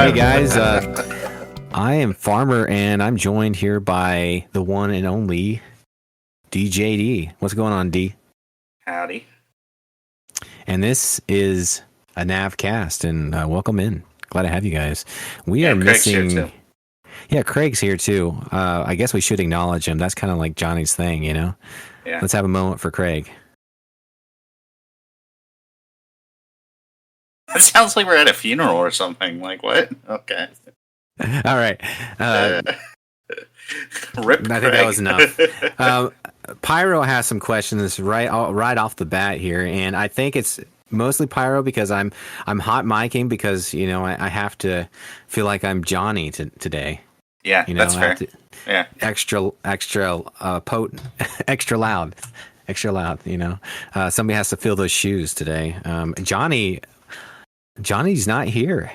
live. Hey guys, I am Farmer, and I'm joined here by the one and only DJD. What's going on, D? Howdy. And this is AnavCast, and welcome in. Glad to have you guys. We are Craig's missing. here too. Yeah, Craig's here too. I guess we should acknowledge him. That's kind of like Johnny's thing, you know. Yeah. Let's have a moment for Craig. It sounds like we're at a funeral or something. Like what? Okay. All right. Rip. I think that was enough. Pyro has some questions right off the bat here, and I think it's mostly Pyro because I'm hot micing because I have to feel like I'm Johnny today. Yeah, that's fair. Yeah, extra potent, extra loud. Somebody has to fill those shoes today. Johnny's not here,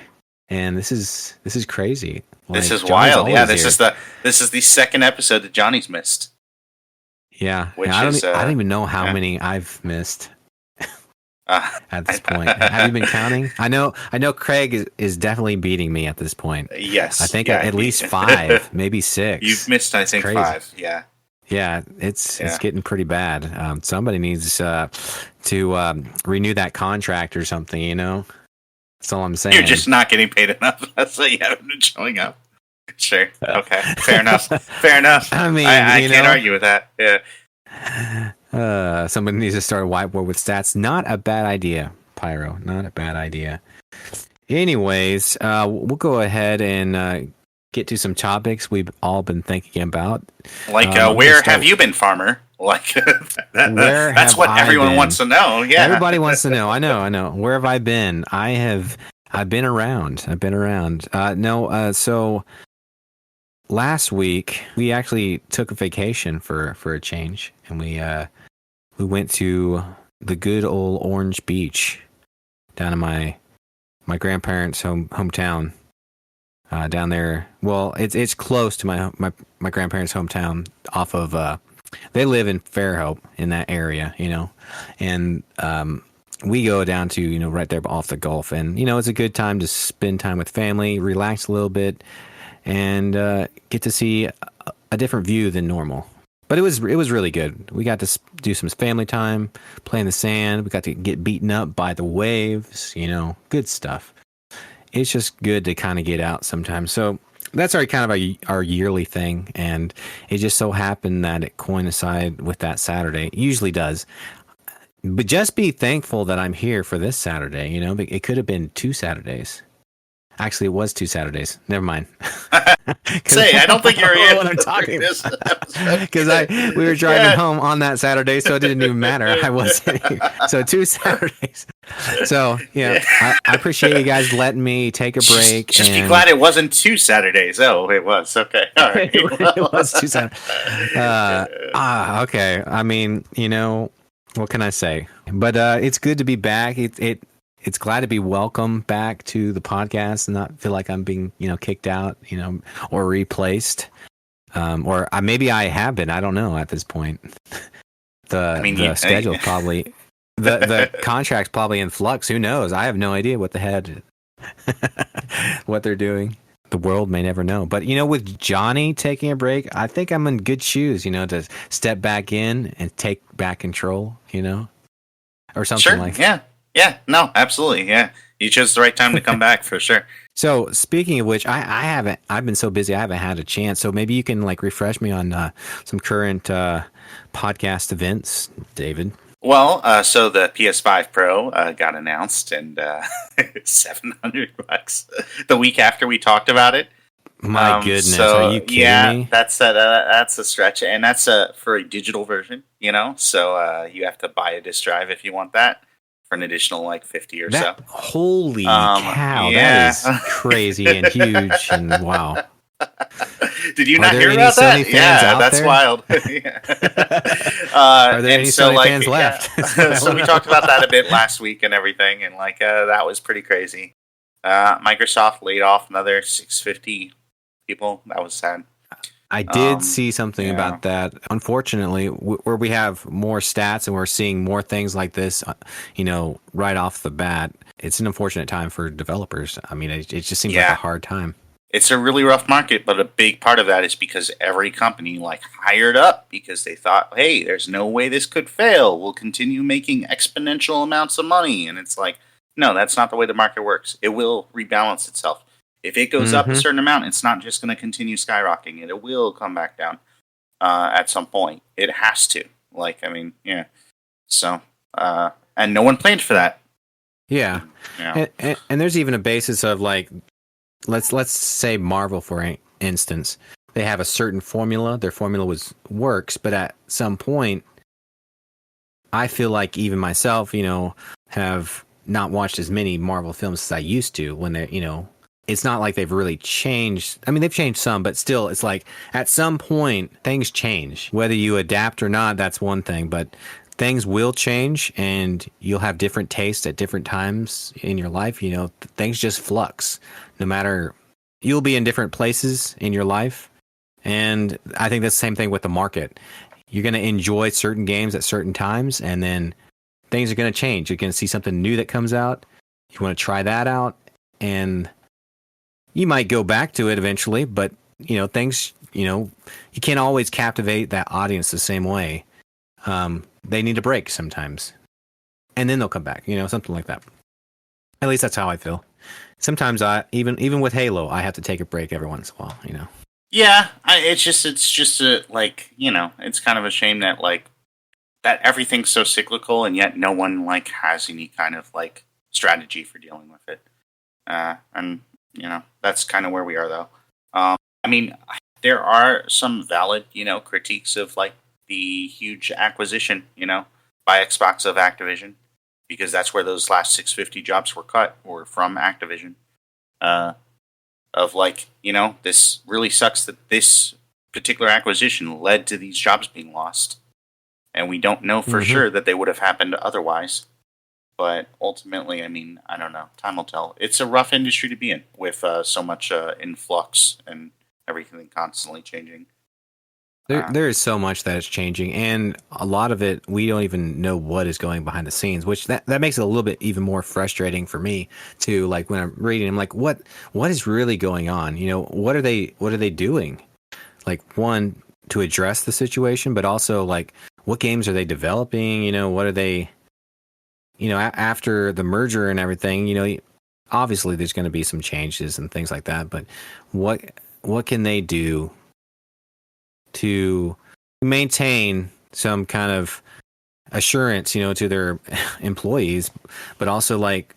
and this is crazy. This is wild. Yeah, this is the second episode that Johnny's missed. Yeah, I don't even know how many I've missed at this point. Have you been counting? I know Craig is definitely beating me at this point. Yes, I think at least 5, maybe 6. You've missed, I think, 5. Yeah. Yeah, it's getting pretty bad. Somebody needs to renew that contract or something. That's all I'm saying. You're just not getting paid enough. That's why you haven't been showing up. Sure. Okay. Fair enough. Fair enough. I mean, I can't argue with that. Yeah. Somebody needs to start a whiteboard with stats. Not a bad idea, Pyro. Not a bad idea. Anyways, we'll go ahead and get to some topics we've all been thinking about. Like, where have you been, Farmer? Like, that's what everyone wants to know. Yeah, everybody wants to know. I know. Where have I been? I've been around. So last week we actually took a vacation for a change, and we went to the good old Orange Beach down in my grandparents' hometown. Down there, well, it's close to my grandparents' hometown. Off of they live in Fairhope in that area, and we go down to right there off the Gulf, and it's a good time to spend time with family, relax a little bit, and get to see a different view than normal. But it was really good. We got to do some family time, play in the sand. We got to get beaten up by the waves, good stuff. It's just good to kind of get out sometimes. So that's our yearly thing, and it just so happened that it coincided with that Saturday. It usually does. But just be thankful that I'm here for this Saturday. It could have been 2 Saturdays. Actually, it was 2 Saturdays. Never mind. Say, I don't think you're here. What I'm talking because we were driving home on that Saturday, so it didn't even matter. I wasn't here. So 2 Saturdays. So I appreciate you guys letting me take a break. Just be glad it wasn't 2 Saturdays. Oh, it was. Okay, all right. It was 2 Saturdays. Okay. I mean, what can I say? But it's good to be back. It's glad to be welcome back to the podcast and not feel like I'm being, kicked out, or replaced. Or maybe I have been. I don't know at this point. The schedule probably, the contract's probably in flux. Who knows? I have no idea what what they're doing. The world may never know. But, with Johnny taking a break, I think I'm in good shoes, to step back in and take back control, or something like that. Yeah. Yeah, no, absolutely. Yeah. You chose the right time to come back for sure. So speaking of which, I've been so busy, I haven't had a chance. So maybe you can refresh me on some current podcast events, David. Well, so the PS5 Pro got announced, and $700 the week after we talked about it. My goodness, are you kidding me? That's a stretch, and that's for a digital version, So you have to buy a disk drive if you want that. For an additional 50 or so. Holy cow, that is crazy and huge, and wow. Did you not hear about that? Yeah, that's wild. Are there any Sony fans left? So we talked about that a bit last week and everything, and that was pretty crazy. Microsoft laid off another 650 people. That was sad. I did see something Yeah. about that. Unfortunately, where we have more stats and we're seeing more things like this, right off the bat, it's an unfortunate time for developers. I mean, it just seems like a Yeah. hard time. It's a really rough market, but a big part of that is because every company like hired up because they thought, hey, there's no way this could fail. We'll continue making exponential amounts of money. And it's like, no, that's not the way the market works. It will rebalance itself. If it goes up a Mm-hmm. certain amount, it's not just going to continue skyrocketing. It will come back down at some point. It has to. Like, I mean, yeah. So, and no one planned for that. Yeah, Yeah. and there's even a basis of like, let's say Marvel for instance, they have a certain formula. Their formula works, but at some point, I feel like even myself, have not watched as many Marvel films as I used to. When they, it's not like they've really changed. I mean, they've changed some, but still, it's like at some point things change. Whether you adapt or not, that's one thing, but things will change, and you'll have different tastes at different times in your life. Things just flux. No matter, you'll be in different places in your life, and I think that's the same thing with the market. You're going to enjoy certain games at certain times, and then things are going to change. You're going to see something new that comes out. You want to try that out, and you might go back to it eventually, but things, you can't always captivate that audience the same way. They need a break sometimes, and then they'll come back. Something like that. At least that's how I feel. Sometimes even with Halo, I have to take a break every once in a while. Yeah, it's just like it's kind of a shame that that everything's so cyclical and yet no one like has any kind of like strategy for dealing with it. And that's kind of where we are though. I mean, there are some valid critiques of like the huge acquisition by Xbox of Activision because that's where those last 650 jobs were cut were from Activision. Of like, this really sucks that this particular acquisition led to these jobs being lost. And we don't know for sure that they would have happened otherwise. But ultimately, I mean, I don't know. Time will tell. It's a rough industry to be in with so much influx and everything constantly changing. There is so much that is changing, and a lot of it we don't even know what is going behind the scenes, which that makes it a little bit even more frustrating for me too. Like when I'm reading, I'm like, what is really going on? What are they doing? Like one, to address the situation, but also like what games are they developing? What are they? After the merger and everything, obviously there's going to be some changes and things like that, but what can they do to maintain some kind of assurance, to their employees, but also like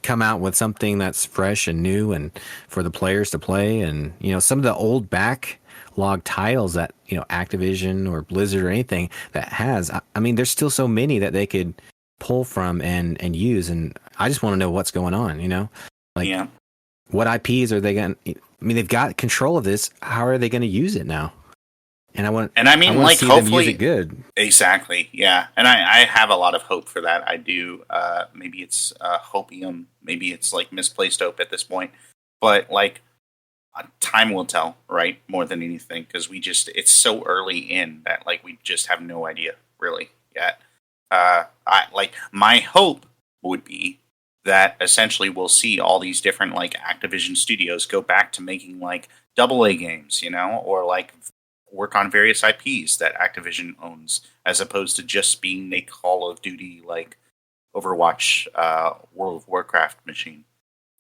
come out with something that's fresh and new and for the players to play. And, some of the old backlog titles that, Activision or Blizzard or anything that has, I mean, there's still so many that they could pull from and use. And I just want to know what's going on, like Yeah. what IPs are they going to, I mean, they've got control of this. How are they going to use it now? And I mean, like, see hopefully, them use it good. Exactly, yeah. And I have a lot of hope for that. I do. Maybe it's hopium. Maybe it's like misplaced hope at this point. But like, time will tell, right? More than anything, because it's so early in that like we just have no idea really yet. My hope would be that essentially we'll see all these different like Activision studios go back to making like AA games, or like work on various IPs that Activision owns, as opposed to just being a Call of Duty like Overwatch, World of Warcraft machine.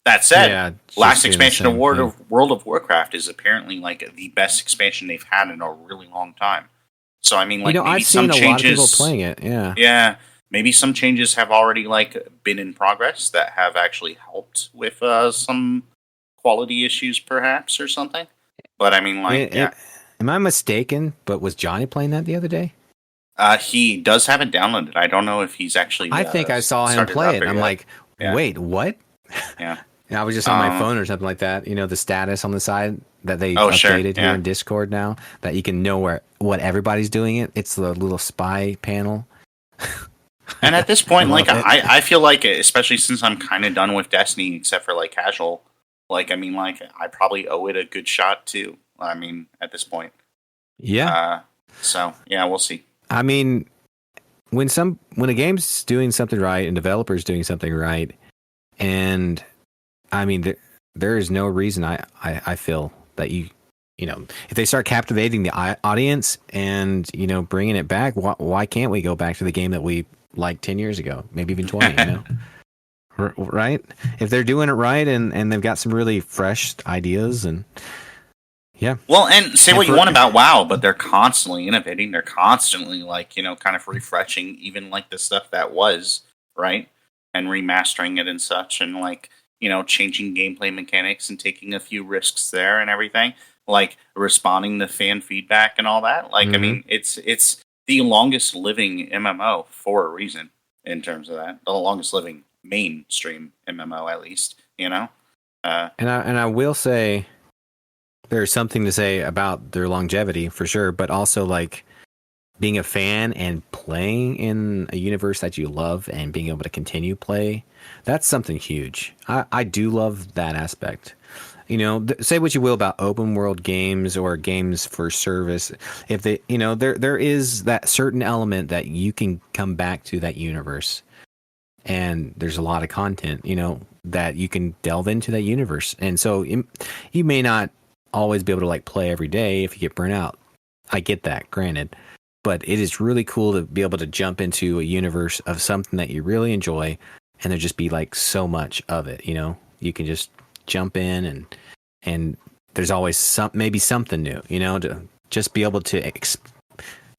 That said, last expansion of World of Warcraft is apparently like the best expansion they've had in a really long time. So I mean, like maybe I've some seen changes. A lot of people playing it. Yeah, yeah. Maybe some changes have already like been in progress that have actually helped with some quality issues, perhaps, or something. But I mean, like, yeah. Am I mistaken? But was Johnny playing that the other day? He does have it downloaded. I don't know if he's actually. I think I saw him play it. I'm like, wait, what? Yeah. I was just on my phone or something like that. The status on the side that they updated here in Discord now, that you can know what everybody's doing. It's the little spy panel. And at this point, like I feel like, especially since I'm kind of done with Destiny, except for like casual, like I mean, like I probably owe it a good shot too. I mean, at this point. Yeah. So yeah, we'll see. I mean, when a game's doing something right and developers doing something right, and I mean there is no reason I feel that you know, if they start captivating the audience and, you know, bringing it back, why can't we go back to the game that we liked 10 years ago, maybe even 20, you know? Right? If they're doing it right and they've got some really fresh ideas and yeah. Well, and say what you want about WoW, but they're constantly innovating. They're constantly like, you know, kind of refreshing even like the stuff that was, right? And remastering it and such and like, you know, changing gameplay mechanics and taking a few risks there and everything. Like responding to fan feedback and all that. Like, I mean, it's the longest living MMO for a reason in terms of that. The longest living mainstream MMO at least, you know? And I will say there's something to say about their longevity for sure, but also like being a fan and playing in a universe that you love and being able to continue play, that's something huge. I do love that aspect. You know, say what you will about open world games or games for service. If they, you know, there is that certain element that you can come back to that universe, and there's a lot of content, you know, that you can delve into that universe. And so you may not always be able to like play every day if you get burnt out. I get that, granted. But it is really cool to be able to jump into a universe of something that you really enjoy and there just be like so much of it, you know? You can just jump in and there's always maybe something new, you know, to just be able to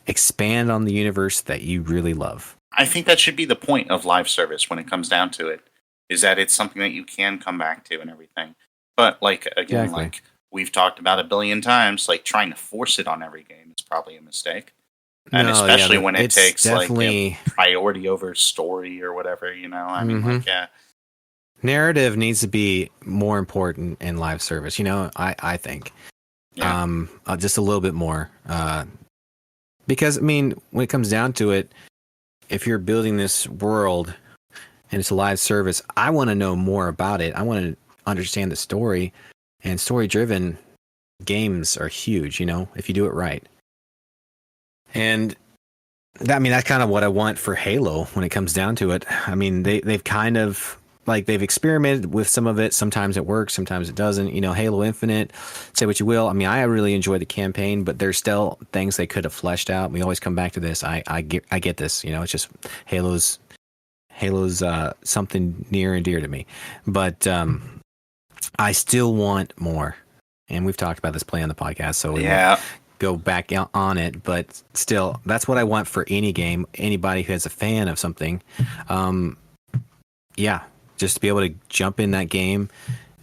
expand on the universe that you really love. I think that should be the point of live service when it comes down to it, is that it's something that you can come back to and everything. But like again, Exactly. like we've talked about a billion times, like trying to force it on every game is probably a mistake. And especially when it takes definitely like priority over story or whatever, you know. I mean, like yeah, narrative needs to be more important in live service. You know, I think just a little bit more because I mean, when it comes down to it, if you're building this world and it's a live service, I want to know more about it. I want to understand the story, and story-driven games are huge. You know, if you do it right. And that, I mean, that's kind of what I want for Halo when it comes down to it. I mean, they've kind of like they've experimented with some of it. Sometimes it works, sometimes it doesn't. You know, Halo Infinite, say what you will. I mean, I really enjoy the campaign, but there's still things they could have fleshed out. We always come back to this. I get this. You know, it's just Halo's something near and dear to me, but I still want more. And we've talked about this play on the podcast, so we won't go back on it, but still, that's what I want for any game. Anybody who is a fan of something, just to be able to jump in that game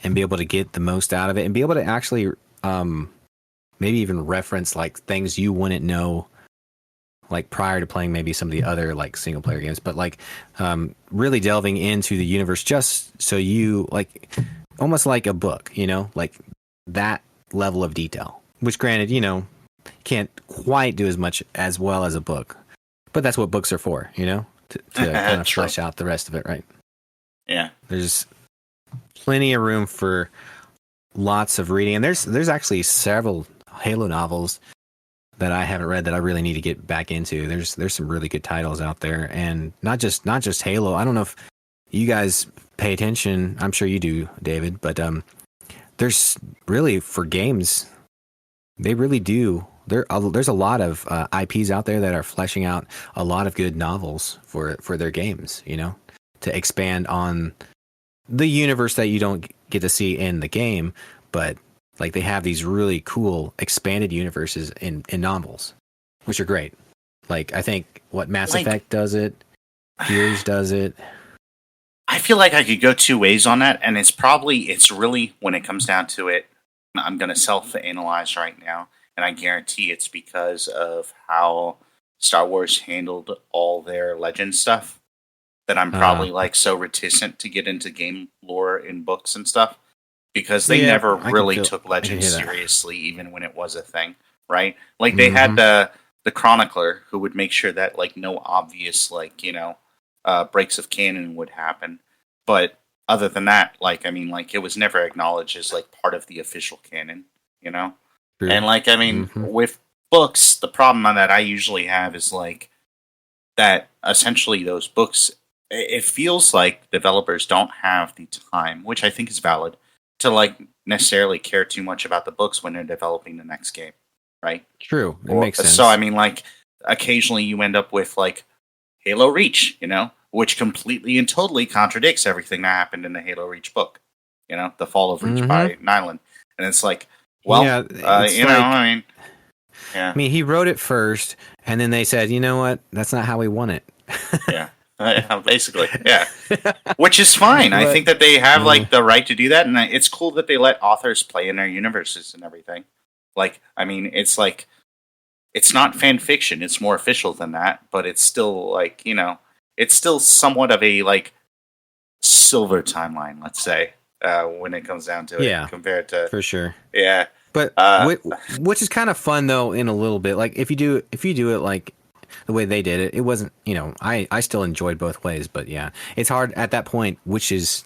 and be able to get the most out of it, and be able to actually maybe even reference like things you wouldn't know like prior to playing maybe some of the other like single player games, but like really delving into the universe just so you like almost like a book, you know, like that level of detail, which granted, you know, can't quite do as well as a book, but that's what books are for, you know, to kind of flesh out the rest of it, right? Yeah, there's plenty of room for lots of reading, and there's actually several Halo novels that I haven't read that I really need to get back into. There's some really good titles out there, and not just Halo. I don't know if you guys pay attention. I'm sure you do, David, but there's really for games. They really do. There's a lot of IPs out there that are fleshing out a lot of good novels for their games, you know, to expand on the universe that you don't get to see in the game, but like they have these really cool expanded universes in novels, which are great. Like I think what Mass Effect does it, Gears does it. I feel like I could go two ways on that, and it's really when it comes down to it, I'm going to self-analyze right now, and I guarantee it's because of how Star Wars handled all their legend stuff that I'm probably like so reticent to get into game lore in books and stuff, because they never really took legend seriously, even when it was a thing, right? Like they had the chronicler who would make sure that like no obvious like, you know, breaks of canon would happen, but other than that, like I mean, like it was never acknowledged as like part of the official canon, you know. True. And like, I mean, with books, the problem that I usually have is like that essentially those books, it feels like developers don't have the time, which I think is valid, to like necessarily care too much about the books when they're developing the next game, right? True. It makes sense. So I mean, like occasionally you end up with like Halo Reach, which completely and totally contradicts everything that happened in the Halo Reach book, The Fall of Reach by Nyland, and it's like, well, I mean, yeah. I mean, he wrote it first, and then they said, you know what? That's not how we want it. Yeah. Basically, yeah. Which is fine. I think that they have like the right to do that, and it's cool that they let authors play in their universes and everything. Like, I mean, it's like it's not fan fiction; it's more official than that, but it's still like it's still somewhat of a like silver timeline, let's say, when it comes down to it, compared to for sure, yeah. But which is kind of fun though, in a little bit. Like if you do it like the way they did it, it wasn't. I still enjoyed both ways, but yeah, it's hard at that point. Which is,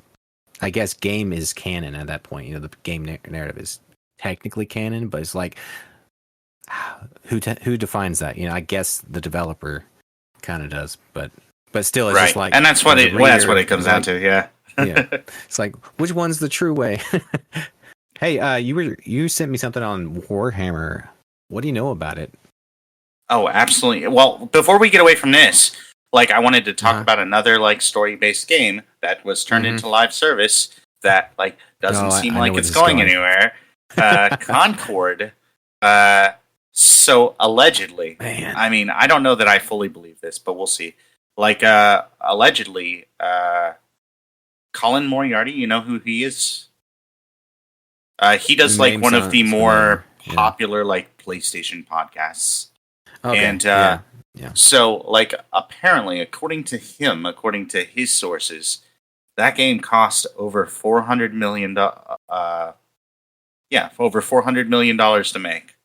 I guess, game is canon at that point. The game narrative is technically canon, but it's like who defines that? I guess the developer kind of does, but still, it's just like, and that's what it comes down to. Yeah, yeah. It's like, which one's the true way? Hey, you sent me something on Warhammer. What do you know about it? Oh, absolutely. Well, before we get away from this, like I wanted to talk about another like story-based game that was turned into live service that like doesn't seem like it's going anywhere. Concord. So allegedly, man. I mean, I don't know that I fully believe this, but we'll see. Like allegedly, Colin Moriarty, you know who he is? He does like one of the more popular like PlayStation podcasts. Okay. And so like apparently according to his sources, that game cost over $400 million over $400 million to make.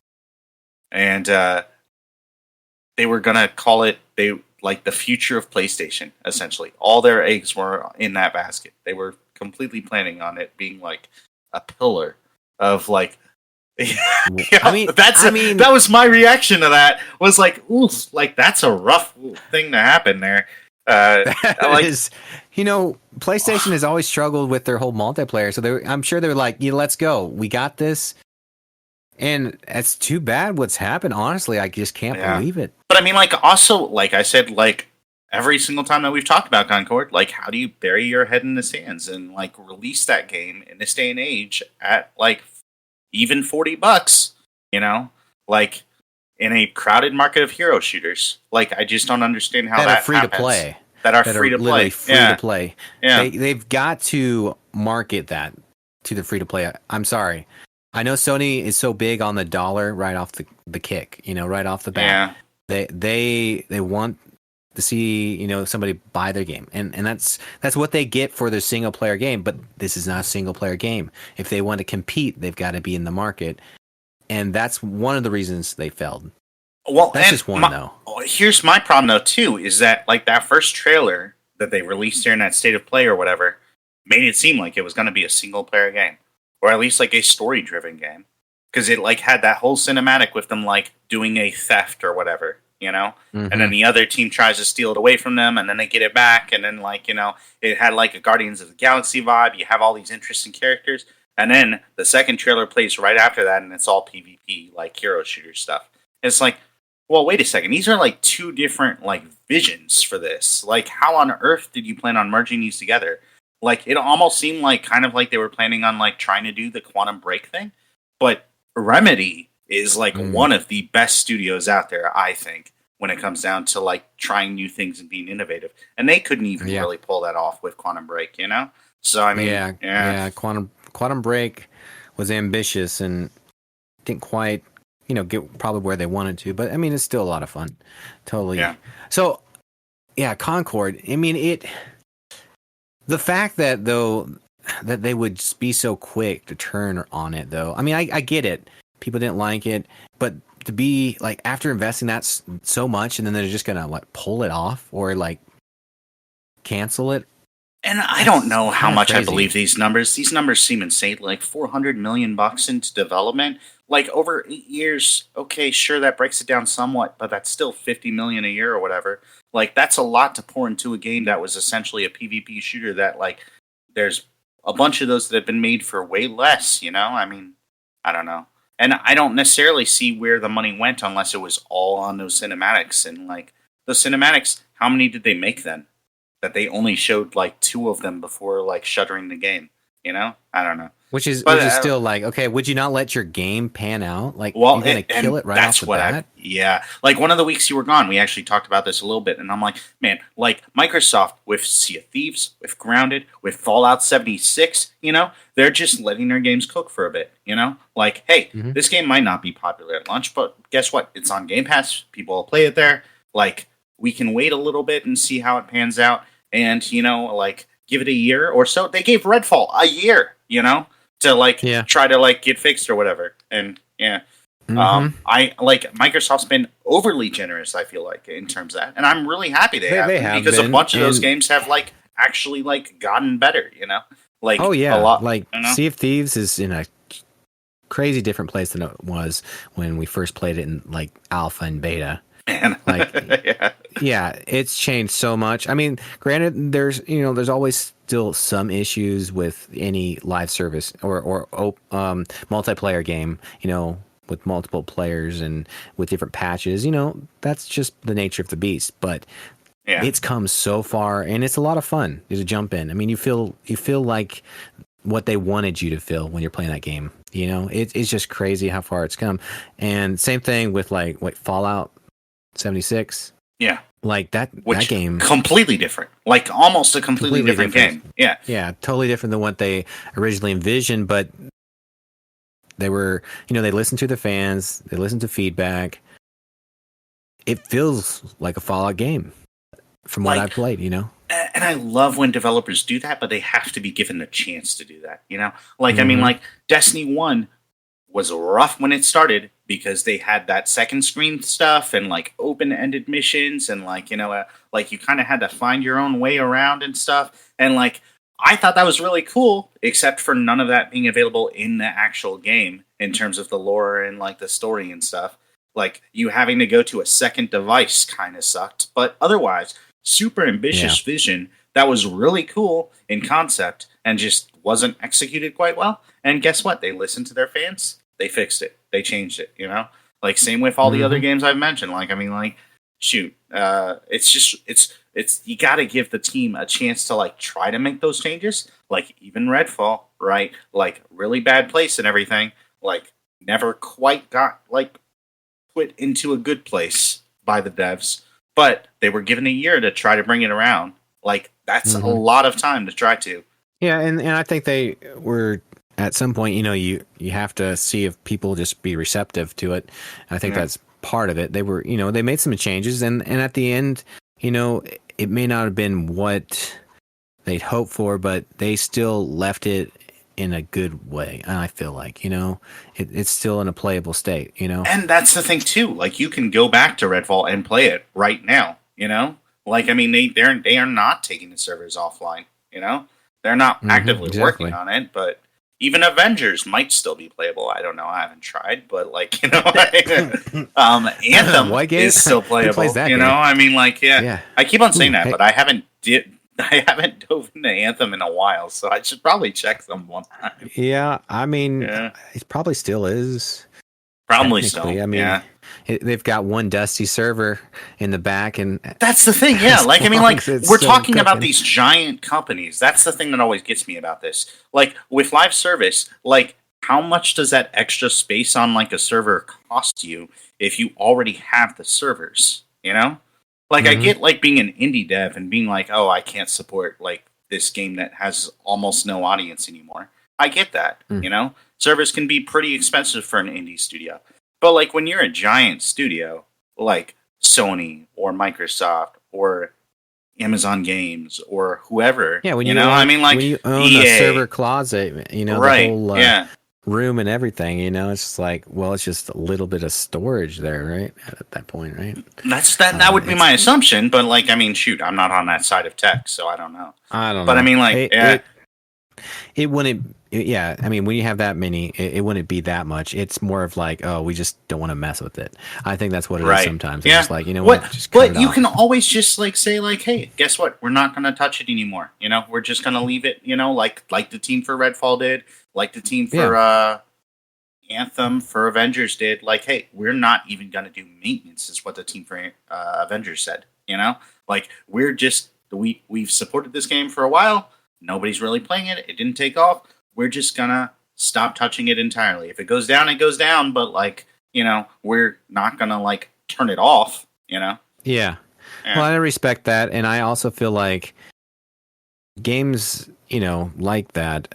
And they were gonna call it the future of PlayStation, essentially. All their eggs were in that basket. They were completely planning on it being like a pillar of like that was my reaction to that. Was like, oof, like that's a rough thing to happen there. PlayStation has always struggled with their whole multiplayer, so I'm sure they were like, yeah, let's go, we got this. And it's too bad what's happened. Honestly, I just can't believe it. But I mean, like, also, like I said, like every single time that we've talked about Concord, like, how do you bury your head in the sands and like release that game in this day and age at like even $40, like in a crowded market of hero shooters? Like, I just don't understand how that are free happens. To play. That are free to play. Free to play. Yeah. They've got to market that to the free to play. I'm sorry. I know Sony is so big on the dollar right off the kick, right off the bat. Yeah. They want to see, somebody buy their game. And that's what they get for their single player game, but this is not a single player game. If they want to compete, they've got to be in the market. And that's one of the reasons they failed. Well, that's just one though. Here's my problem though too, is that like that first trailer that they released during that State of Play or whatever made it seem like it was going to be a single player game. Or at least like a story-driven game, because it like had that whole cinematic with them like doing a theft or whatever, Mm-hmm. And then the other team tries to steal it away from them, and then they get it back, and then like it had like a Guardians of the Galaxy vibe. You have all these interesting characters, and then the second trailer plays right after that, and it's all PvP like hero shooter stuff. It's like, well, wait a second, these are like two different like visions for this. Like, how on earth did you plan on merging these together? Like, it almost seemed like kind of like they were planning on like trying to do the Quantum Break thing, but Remedy is like one of the best studios out there, I think, when it comes down to like trying new things and being innovative. And they couldn't even really pull that off with Quantum Break, So I mean, Quantum Break was ambitious and didn't quite, get probably where they wanted to, but I mean, it's still a lot of fun. Totally. Yeah. So, yeah, Concord. I mean, the fact that they would be so quick to turn on it, though. I mean, I get it. People didn't like it, but to be like after investing that so much, and then they're just gonna like pull it off or like cancel it. And I don't That's know how kind of much I crazy. believe these numbers. These numbers seem insane. Like $400 million into development, like over 8 years. Okay, sure, that breaks it down somewhat, but that's still 50 million a year or whatever. Like that's a lot to pour into a game that was essentially a PvP shooter. That like there's a bunch of those that have been made for way less. I mean, I don't know, and I don't necessarily see where the money went unless it was all on those cinematics. And like the cinematics, how many did they make then? That they only showed like two of them before like shuttering the game. I don't know, but Which is still like, okay, would you not let your game pan out? Like, well, you're gonna kill and it right off that's the what bat? yeah. Like one of the weeks you were gone, we actually talked about this a little bit, and I'm like, man, like Microsoft with Sea of Thieves, with Grounded, with Fallout 76, they're just letting their games cook for a bit. Like, hey, Hmm. this game might not be popular at launch, but guess what? It's on Game Pass. People will play it there. Like, we can wait a little bit and see how it pans out, and like give it a year or so. They gave Redfall a year, to like Yeah. try to like get fixed or whatever, and yeah. Hmm. I like Microsoft's been overly generous. I feel like in terms of that, and I'm really happy they have They been have because a been, bunch of those and games have like actually like gotten better. Like oh a yeah, lot. like Sea of Thieves is in a crazy different place than it was when we first played it in like alpha and beta. Man. Like, Yeah, yeah, it's changed so much. I mean, granted, there's always still some issues with any live service or multiplayer game, with multiple players and with different patches. That's just the nature of the beast. But yeah. it's come so far, and it's a lot of fun to jump in. I mean, you feel like what they wanted you to feel when you're playing that game. It's just crazy how far it's come. And same thing with like what Fallout 76. Yeah. Like that Which game, completely different, like almost a completely different game. Yeah, Yeah, totally different than what they originally envisioned. But they were, they listened to the fans, they listened to feedback. It feels like a Fallout game from what like, I've played. and I love when developers do that, but they have to be given the chance to do that. Like I mean, Mhm. like Destiny 1 was rough when it started because they had that second screen stuff and like open-ended missions and like like you kind of had to find your own way around and stuff, and like I thought that was really cool, except for none of that being available in the actual game in terms of the lore and like the story and stuff. Like you having to go to a second device kind of sucked, but otherwise super Yeah. ambitious vision that was really cool in concept and just wasn't executed quite well. And guess what? They listened to their fans. They fixed it. They changed it. Like same with all the other Mhm. games I've mentioned. Like I mean, like shoot, it's just it's you got to give the team a chance to like try to make those changes. Like even Redfall, right? Like really bad place and everything. Like never quite got like put into a good place by the devs, but they were given a year to try to bring it around. Like that's a Mhm. lot of time to try to. Yeah, and I think they were at some point. You have to see if people just be receptive to it. I think Yeah. that's part of it. They were, they made some changes, and at the end, it may not have been what they'd hoped for, but they still left it in a good way. And I feel like, it's still in a playable state. And that's the thing too. Like you can go back to Redfall and play it right now. Like I mean, they are not taking the servers offline. They're not actively Exactly. working on it, but even Avengers might still be playable. I don't know. I haven't tried, but like Anthem What game? is still Who plays playable. that game? I mean, like yeah, Yeah. I keep on saying Ooh, that, hey, but I haven't did. I haven't dove into Anthem in a while, so I should probably check them one time. yeah. I mean, Yeah, it probably still is. probably Technically, still. I mean, Yeah. they've got one dusty server in the back, and That's the thing, yeah. as Like, I mean, long like, as it's we're still talking about cooking. these giant companies. That's the thing that always gets me about this. Like, with live service, like, how much does that extra space on, like, a server cost you if you already have the servers? Like, I Hmm. get, like, being an indie dev and being like, oh, I can't support, like, this game that has almost no audience anymore. I get that, Servers can be pretty expensive for an indie studio. But, like, when you're a giant studio, like, Sony or Microsoft or Amazon Games or whoever. Yeah, when I mean, like when you own a EA, server closet, the right? whole Yeah, room and everything, you know. It's just like, well, it's just a little bit of storage there, right? At that point, right? That would be my assumption, but like, I mean, shoot, I'm not on that side of tech, so I don't know. I don't But I know. mean, like, It wouldn't. Yeah, I mean, when you have that many, it wouldn't be that much. It's more of like, oh, we just don't want to mess with it. I think that's what it is sometimes. It's just like, you know what? Just cut it you off. can always just like say like, hey, guess what? We're not going to touch it anymore. You know, we're just going to leave it. You know, like the team for Redfall did, like the team for Anthem for Avengers did. Like, hey, we're not even going to do maintenance. Is what the team for Avengers said. You know, like we're just we've supported this game for a while. Nobody's really playing it. It didn't take off. We're just gonna stop touching it entirely. If it goes down, it goes down. But like, you know, we're not gonna like turn it off. You know? Yeah. Well, I respect that, and I also feel like games, you know, like that,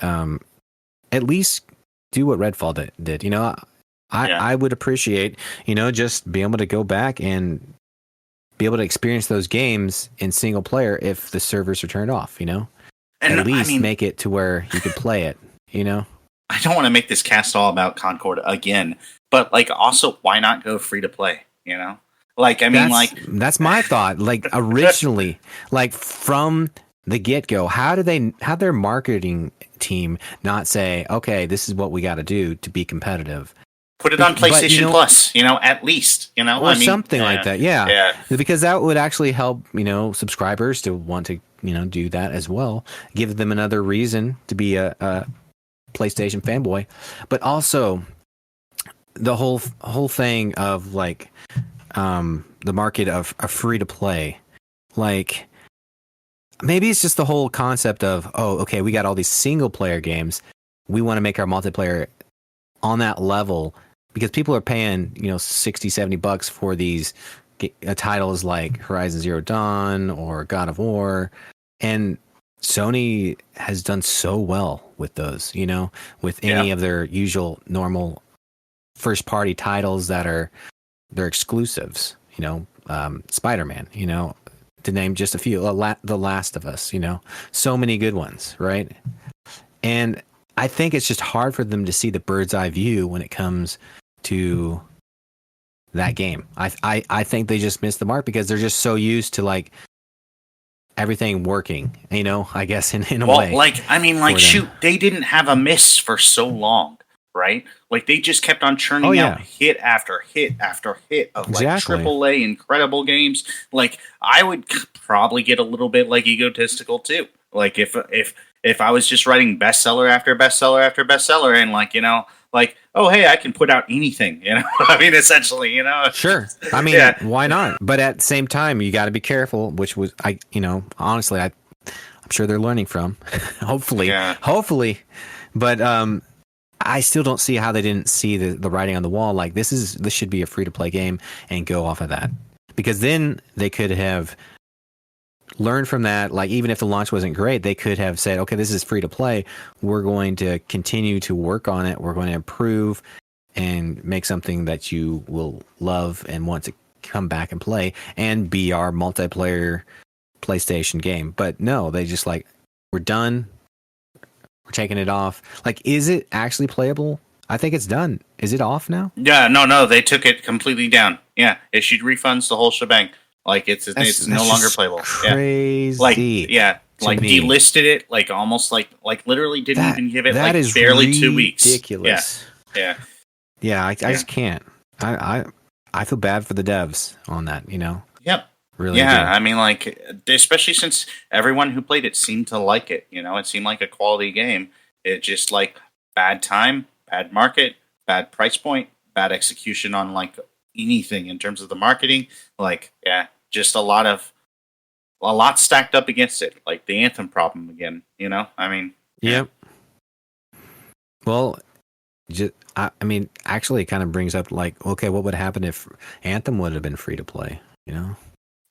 at least do what Redfall did. You know, I would appreciate, you know, just being able to go back and be able to experience those games in single player if the servers are turned off. You know. And at least make it to where you could play it, you know? I don't want to make this cast all about Concord again, but, like, also, why not go free to play, you know? Like, I mean, that's my thought. Like, originally, like, from the get-go, how did their marketing team not say, okay, this is what we got to do to be competitive? Put it on PlayStation Plus, you know, at least, you know? Or something like that, yeah. Because that would actually help, you know, subscribers to want to, you know, do that as well. Give them another reason to be a PlayStation fanboy. But also, the whole thing of, like, the market of free to play. Like, maybe it's just the whole concept of, oh, okay, we got all these single player games. We want to make our multiplayer on that level. Because people are paying, you know, $60-$70 for these titles like Horizon Zero Dawn or God of War, and Sony has done so well with those, you know, with any of their usual normal first party titles that are their exclusives, you know, Spider-Man, you know, to name just a few, The Last of Us, you know, so many good ones, right? And I think it's just hard for them to see the bird's eye view when it comes to that game. I think they just missed the mark because they're just so used to like everything working, you know, I guess in a way. Well, like, I mean, like, shoot, they didn't have a miss for so long, right? Like, they just kept on churning out hit after hit after hit of like AAA incredible games. Like, I would probably get a little bit like egotistical too. Like, if I was just writing bestseller after bestseller after bestseller and like, you know, like, oh, hey, I can put out anything, you know? I mean, essentially, you know? Sure. I mean, why not? But at the same time, you got to be careful, which was, you know, honestly, I'm sure they're learning from. Hopefully. But I still don't see how they didn't see the writing on the wall. Like, this should be a free-to-play game and go off of that. Because then they could have learn from that. Like, even if the launch wasn't great, they could have said, okay, this is free to play. We're going to continue to work on it. We're going to improve and make something that you will love and want to come back and play and be our multiplayer PlayStation game. But no, they just like, we're done. We're taking it off. Like, is it actually playable? I think it's done. Is it off now? Yeah, no, they took it completely down. Yeah, issued refunds, the whole shebang. Like, it's no longer playable. Crazy. Like delisted it, like almost like literally didn't even give it like barely 2 weeks. Ridiculous. Yeah. I just can't. I feel bad for the devs on that. You know. Yep. Really. Yeah. I mean, like, especially since everyone who played it seemed to like it. You know, it seemed like a quality game. It just like bad time, bad market, bad price point, bad execution on like anything in terms of the marketing. Like, yeah. Just a lot stacked up against it, like the Anthem problem again. You know, I mean, yep. Well, I mean, actually, it kind of brings up like, okay, what would happen if Anthem would have been free to play? You know?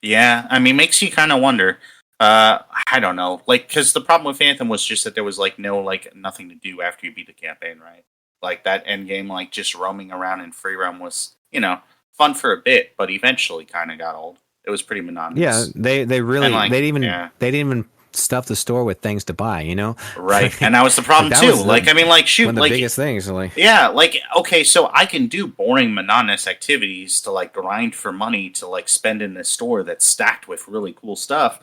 Yeah, I mean, makes you kind of wonder. I don't know, like, because the problem with Anthem was just that there was like nothing to do after you beat the campaign, right? Like that end game, like just roaming around in free roam was, you know, fun for a bit, but eventually kind of got old. It was pretty monotonous. Yeah, they really like, they didn't even stuff the store with things to buy, you know? Right. And that was the problem that too. was Like, I mean, like, shoot, one of the like, biggest things. Like, yeah, like, okay, so I can do boring, monotonous activities to, like, grind for money to, like, spend in this store that's stacked with really cool stuff.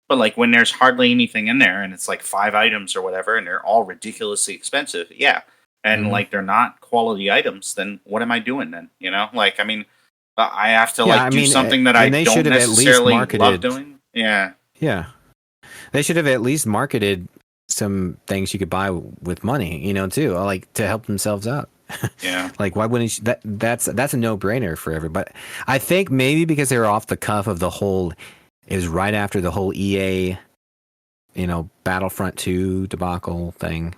But, like, when there's hardly anything in there and it's, like, 5 items or whatever and they're all ridiculously expensive, yeah. And, like, they're not quality items, then what am I doing then? You know? Like, I mean, I have to, like, do something that I don't necessarily love doing. Yeah. Yeah. They should have at least marketed some things you could buy with money, you know, too, like to help themselves out. Yeah. Like, why wouldn't you, that's a no-brainer for everybody. I think maybe because they were off the cuff of the whole, it was right after the whole EA, you know, Battlefront 2 debacle thing.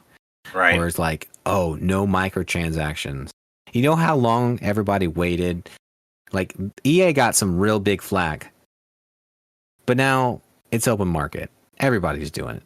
Right. Where it's like, oh, no microtransactions. You know how long everybody waited? Like, EA got some real big flack. But now it's open market. Everybody's doing it.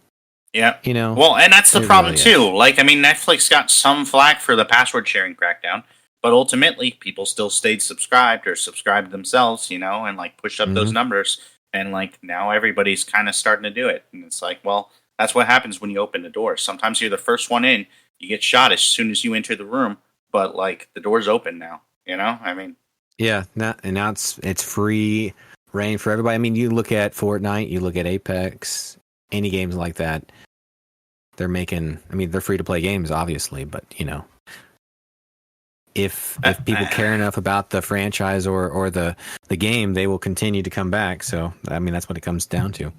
Yeah. You know? Well, and that's the problem, really too. Like, I mean, Netflix got some flack for the password sharing crackdown, but ultimately, people still stayed subscribed or subscribed themselves, you know, and, like, pushed up those numbers. And, like, now everybody's kind of starting to do it. And it's like, well, that's what happens when you open the door. Sometimes you're the first one in, you get shot as soon as you enter the room, but, like, the door's open now, you know? I mean... Yeah, now it's free reign for everybody. I mean, you look at Fortnite, you look at Apex, any games like that, they're making, I mean, they're free to play games, obviously, but, you know, if people care enough about the franchise or the game, they will continue to come back. So, I mean, that's what it comes down to.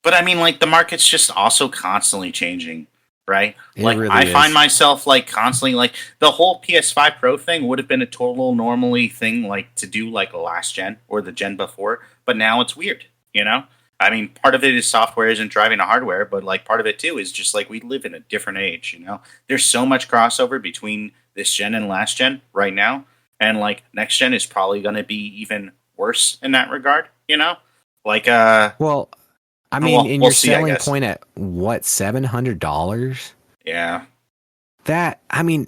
But, I mean, like, the market's just also constantly changing, right? It like, really I find is. myself, like, constantly, like, the whole PS5 Pro thing would have been a total normally thing, like, to do, like, last gen or the gen before, but now it's weird, you know? I mean, part of it is software isn't driving the hardware, but, like, part of it, too, is just, like, we live in a different age, you know? There's so much crossover between this gen and last gen right now, and, like, next gen is probably going to be even worse in that regard, you know? Like, Well, I mean, in your selling point at what, $700? Yeah. That, I mean,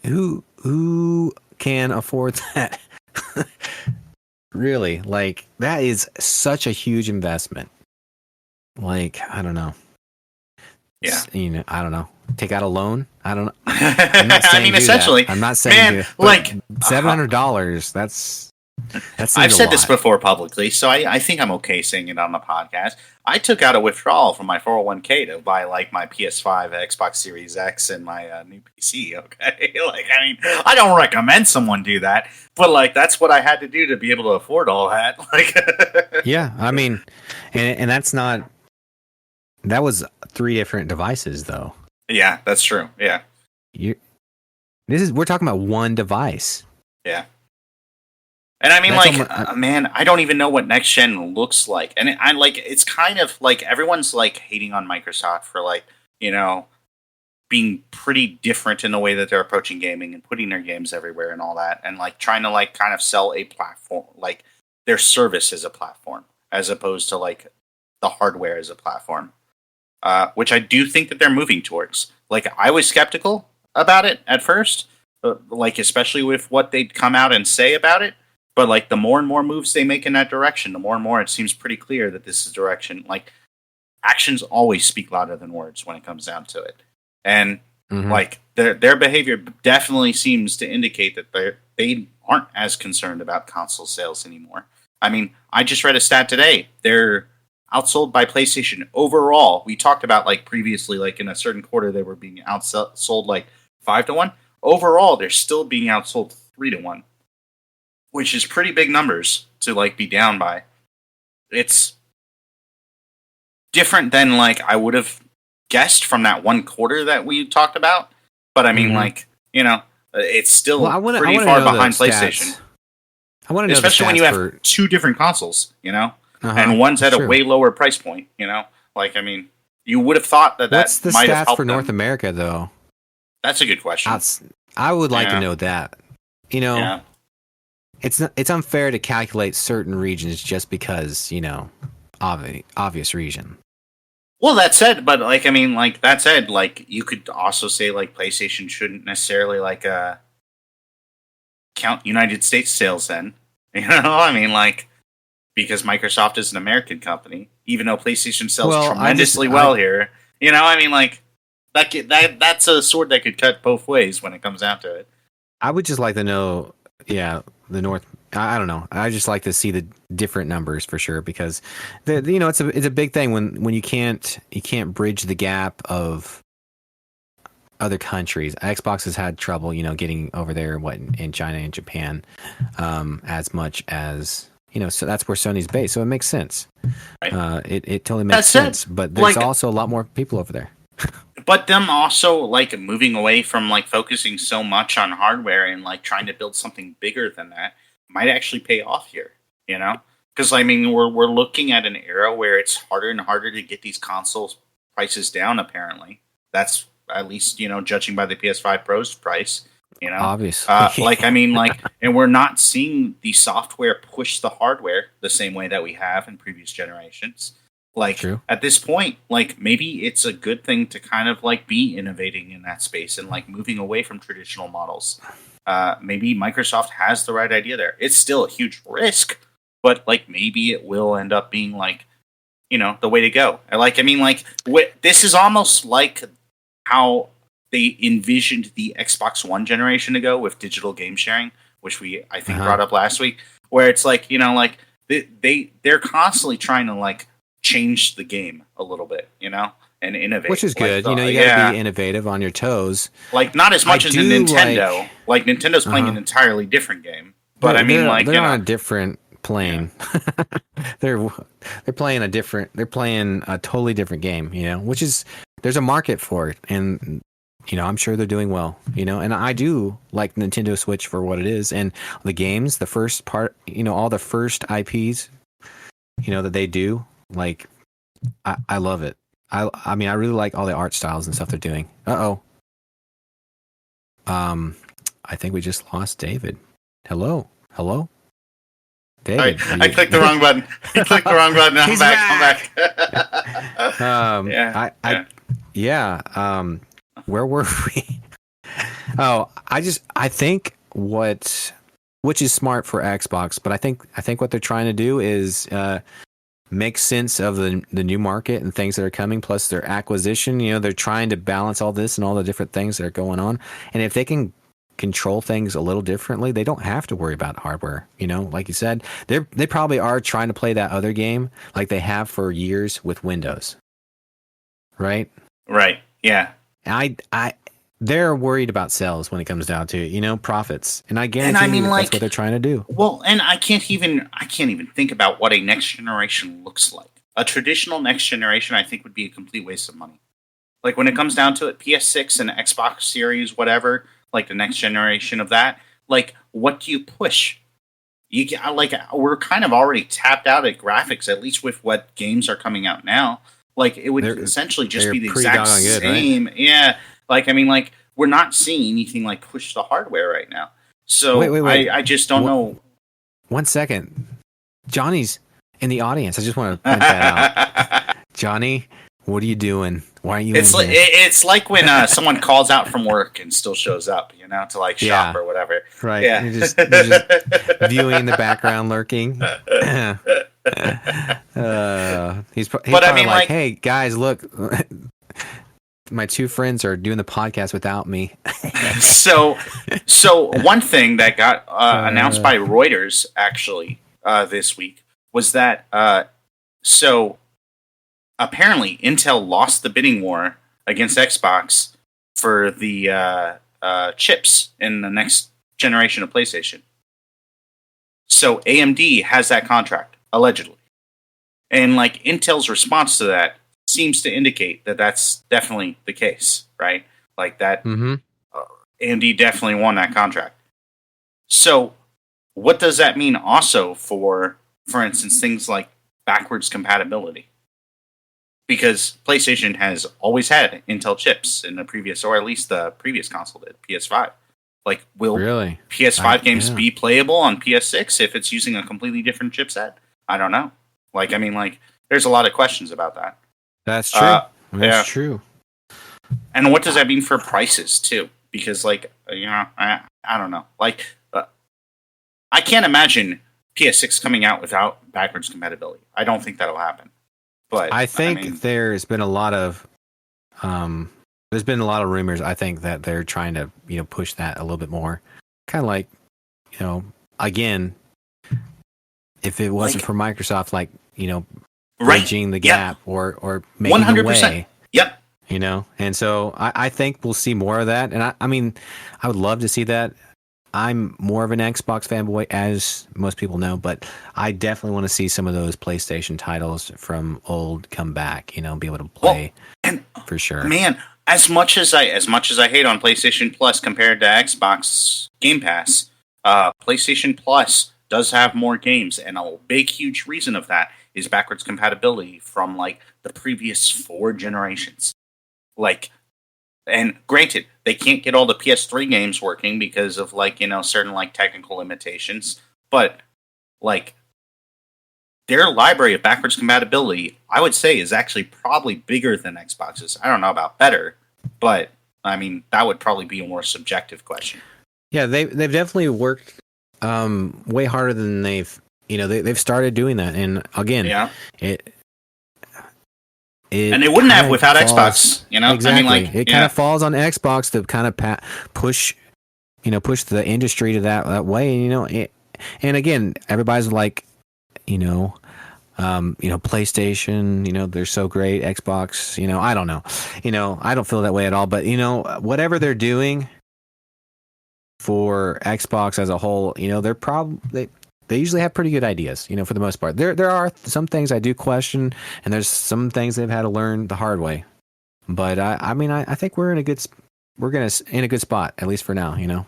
who can afford that? Really, like, that is such a huge investment. Like, I don't know. Yeah. You know, I don't know. Take out a loan? I don't know. I'm not saying I mean, essentially, I'm not saying man, do, like $700. That's I've said this before publicly, so I think I'm okay saying it on the podcast. I took out a withdrawal from my 401k to buy, like, my PS5, Xbox Series X, and my new PC, okay? Like, I mean, I don't recommend someone do that, but, like, that's what I had to do to be able to afford all that. Like, yeah, I mean, and that's not, that was 3 different devices, though. Yeah, that's true, yeah. We're talking about one device. Yeah. And I mean, like, man, I don't even know what next gen looks like. And it's kind of like everyone's like hating on Microsoft for, like, you know, being pretty different in the way that they're approaching gaming and putting their games everywhere and all that. And, like, trying to, like, kind of sell a platform, like, their service as a platform, as opposed to, like, the hardware as a platform. Which I do think that they're moving towards. Like, I was skeptical about it at first, like, especially with what they'd come out and say about it. But, like, the more and more moves they make in that direction, the more and more it seems pretty clear that this is direction. Like, actions always speak louder than words when it comes down to it. And, like, their behavior definitely seems to indicate that they aren't as concerned about console sales anymore. I mean, I just read a stat today. They're outsold by PlayStation overall. We talked about, like, previously, like, in a certain quarter, they were being outsold, like, 5-1. Overall, they're still being outsold 3-1. Which is pretty big numbers to, like, be down by. It's different than, like, I would have guessed from that one quarter that we talked about. But, I mean, like, you know, it's still pretty far behind PlayStation. I want to know, especially when you have 2 different consoles, you know? And one's at a way lower price point, you know? Like, I mean, you would have thought that What's the might have stats helped for North them. America, though? That's a good question. I would like to know that. You know... Yeah. It's unfair to calculate certain regions just because, you know, obvious region. Well, that said, but, like, I mean, like, that said, like, you could also say, like, PlayStation shouldn't necessarily, like, count United States sales then. You know? I mean, like, because Microsoft is an American company, even though PlayStation sells Well, tremendously well here. I mean, like that's a sword that could cut both ways when it comes down to it. I would just like to know, yeah, the North. I don't know. I just like to see the different numbers for sure because, it's a big thing when you can't bridge the gap of other countries. Xbox has had trouble, getting over there in China and Japan, as much as So that's where Sony's based. So it makes sense. Right. It totally makes sense. But there's also a lot more people over there. But them also like moving away from like focusing so much on hardware and like trying to build something bigger than that might actually pay off here, Because I mean, we're looking at an era where it's harder and harder to get these consoles prices down. Apparently, that's at least judging by the PS5 Pro's price. Obviously, and we're not seeing the software push the hardware the same way that we have in previous generations. Like True. At this point, like maybe it's a good thing to kind of like be innovating in that space and like moving away from traditional models. Maybe Microsoft has the right idea there. It's still a huge risk, but like maybe it will end up being like, the way to go. This is almost like how they envisioned the Xbox One generation ago with digital game sharing, which I think brought up last week, where it's like, they're constantly trying to like change the game a little bit, and innovate. Which is good. You gotta be innovative on your toes. Like not as much as in Nintendo. Like Nintendo's playing an entirely different game. But they're on a different plane. Yeah. they're playing a totally different game, which is there's a market for it. And I'm sure they're doing well, and I do like Nintendo Switch for what it is. And the games, the first part, all the first IPs, that they do, like, I love it. I mean, I really like all the art styles and stuff they're doing. I think we just lost David. Hello? David. I clicked the wrong button. You clicked the wrong button. I'm back. Where were we? I think which is smart for Xbox, but I think what they're trying to do is make sense of the new market and things that are coming, plus their acquisition. They're trying to balance all this and all the different things that are going on. And if they can control things a little differently, they don't have to worry about hardware. Like you said, they probably are trying to play that other game like they have for years with Windows. Right? Right. Yeah. They're worried about sales when it comes down to it, profits. And I guarantee that's what they're trying to do. Well, and I can't even think about what a next generation looks like. A traditional next generation, I think, would be a complete waste of money. Like when it comes down to it, PS6 and Xbox Series, whatever, like the next generation of that, like what do you push? We're kind of already tapped out at graphics, at least with what games are coming out now. Like it would essentially just be the exact same. Right? Yeah. We're not seeing anything like push the hardware right now. So wait. I just don't know. 1 second. Johnny's in the audience. I just want to point that out. Johnny, what are you doing? Why are you in here? It's like when someone calls out from work and still shows up, to like shop or whatever. Right. Yeah. You're just viewing in the background, lurking. He's probably like, hey, guys, look. My two friends are doing the podcast without me. So one thing that got announced by Reuters actually this week was that apparently Intel lost the bidding war against Xbox for the chips in the next generation of PlayStation. So AMD has that contract allegedly, and like Intel's response to that seems to indicate that that's definitely the case, right? Like that, AMD definitely won that contract. So, what does that mean also for instance, things like backwards compatibility? Because PlayStation has always had Intel chips in the previous, or at least the previous console did, PS5. Like, will PS5 games be playable on PS6 if it's using a completely different chipset? I don't know. There's a lot of questions about that. That's true. That's true. And what does that mean for prices too? Because I don't know. I can't imagine PS6 coming out without backwards compatibility. I don't think that'll happen. But I think there's been a lot of rumors. I think that they're trying to push that a little bit more, kind of like again, if it wasn't for Microsoft, bridging the gap or making 100%. A way. Yep. And so I think we'll see more of that. And I mean, I would love to see that. I'm more of an Xbox fanboy, as most people know, but I definitely want to see some of those PlayStation titles from old come back. Be able to play, and for sure. Man, as much as I hate on PlayStation Plus compared to Xbox Game Pass, PlayStation Plus does have more games, and a big, huge reason of that is backwards compatibility from the previous 4 generations. And granted, they can't get all the PS3 games working because of certain technical limitations, but their library of backwards compatibility, I would say, is actually probably bigger than Xbox's. I don't know about better, but I mean that would probably be a more subjective question. Yeah, they've definitely worked way harder than they've started doing that, and again, and they wouldn't have without Xbox, Exactly. I mean, it kind of falls on Xbox to kind of push the industry to that way. And again, everybody's PlayStation, they're so great. Xbox, I don't know. I don't feel that way at all. But whatever they're doing for Xbox as a whole, they usually have pretty good ideas, for the most part. There are some things I do question, and there's some things they've had to learn the hard way. But I think we're in a good spot, at least for now, And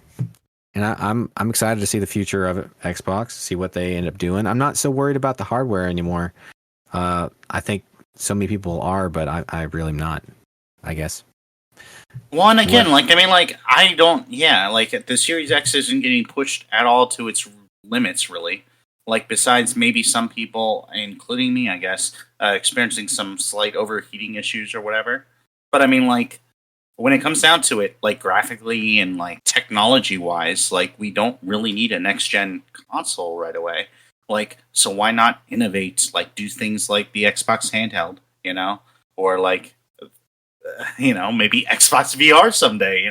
I'm excited to see the future of Xbox, see what they end up doing. I'm not so worried about the hardware anymore. I think so many people are, but I really am not, I guess. Well, and again, I don't, the Series X isn't getting pushed at all to its limits, really. Besides maybe some people, including me, I guess, experiencing some slight overheating issues or whatever. But I mean, when it comes down to it, graphically and technology-wise, we don't really need a next-gen console right away. So why not innovate? Do things like the Xbox handheld, or maybe Xbox VR someday,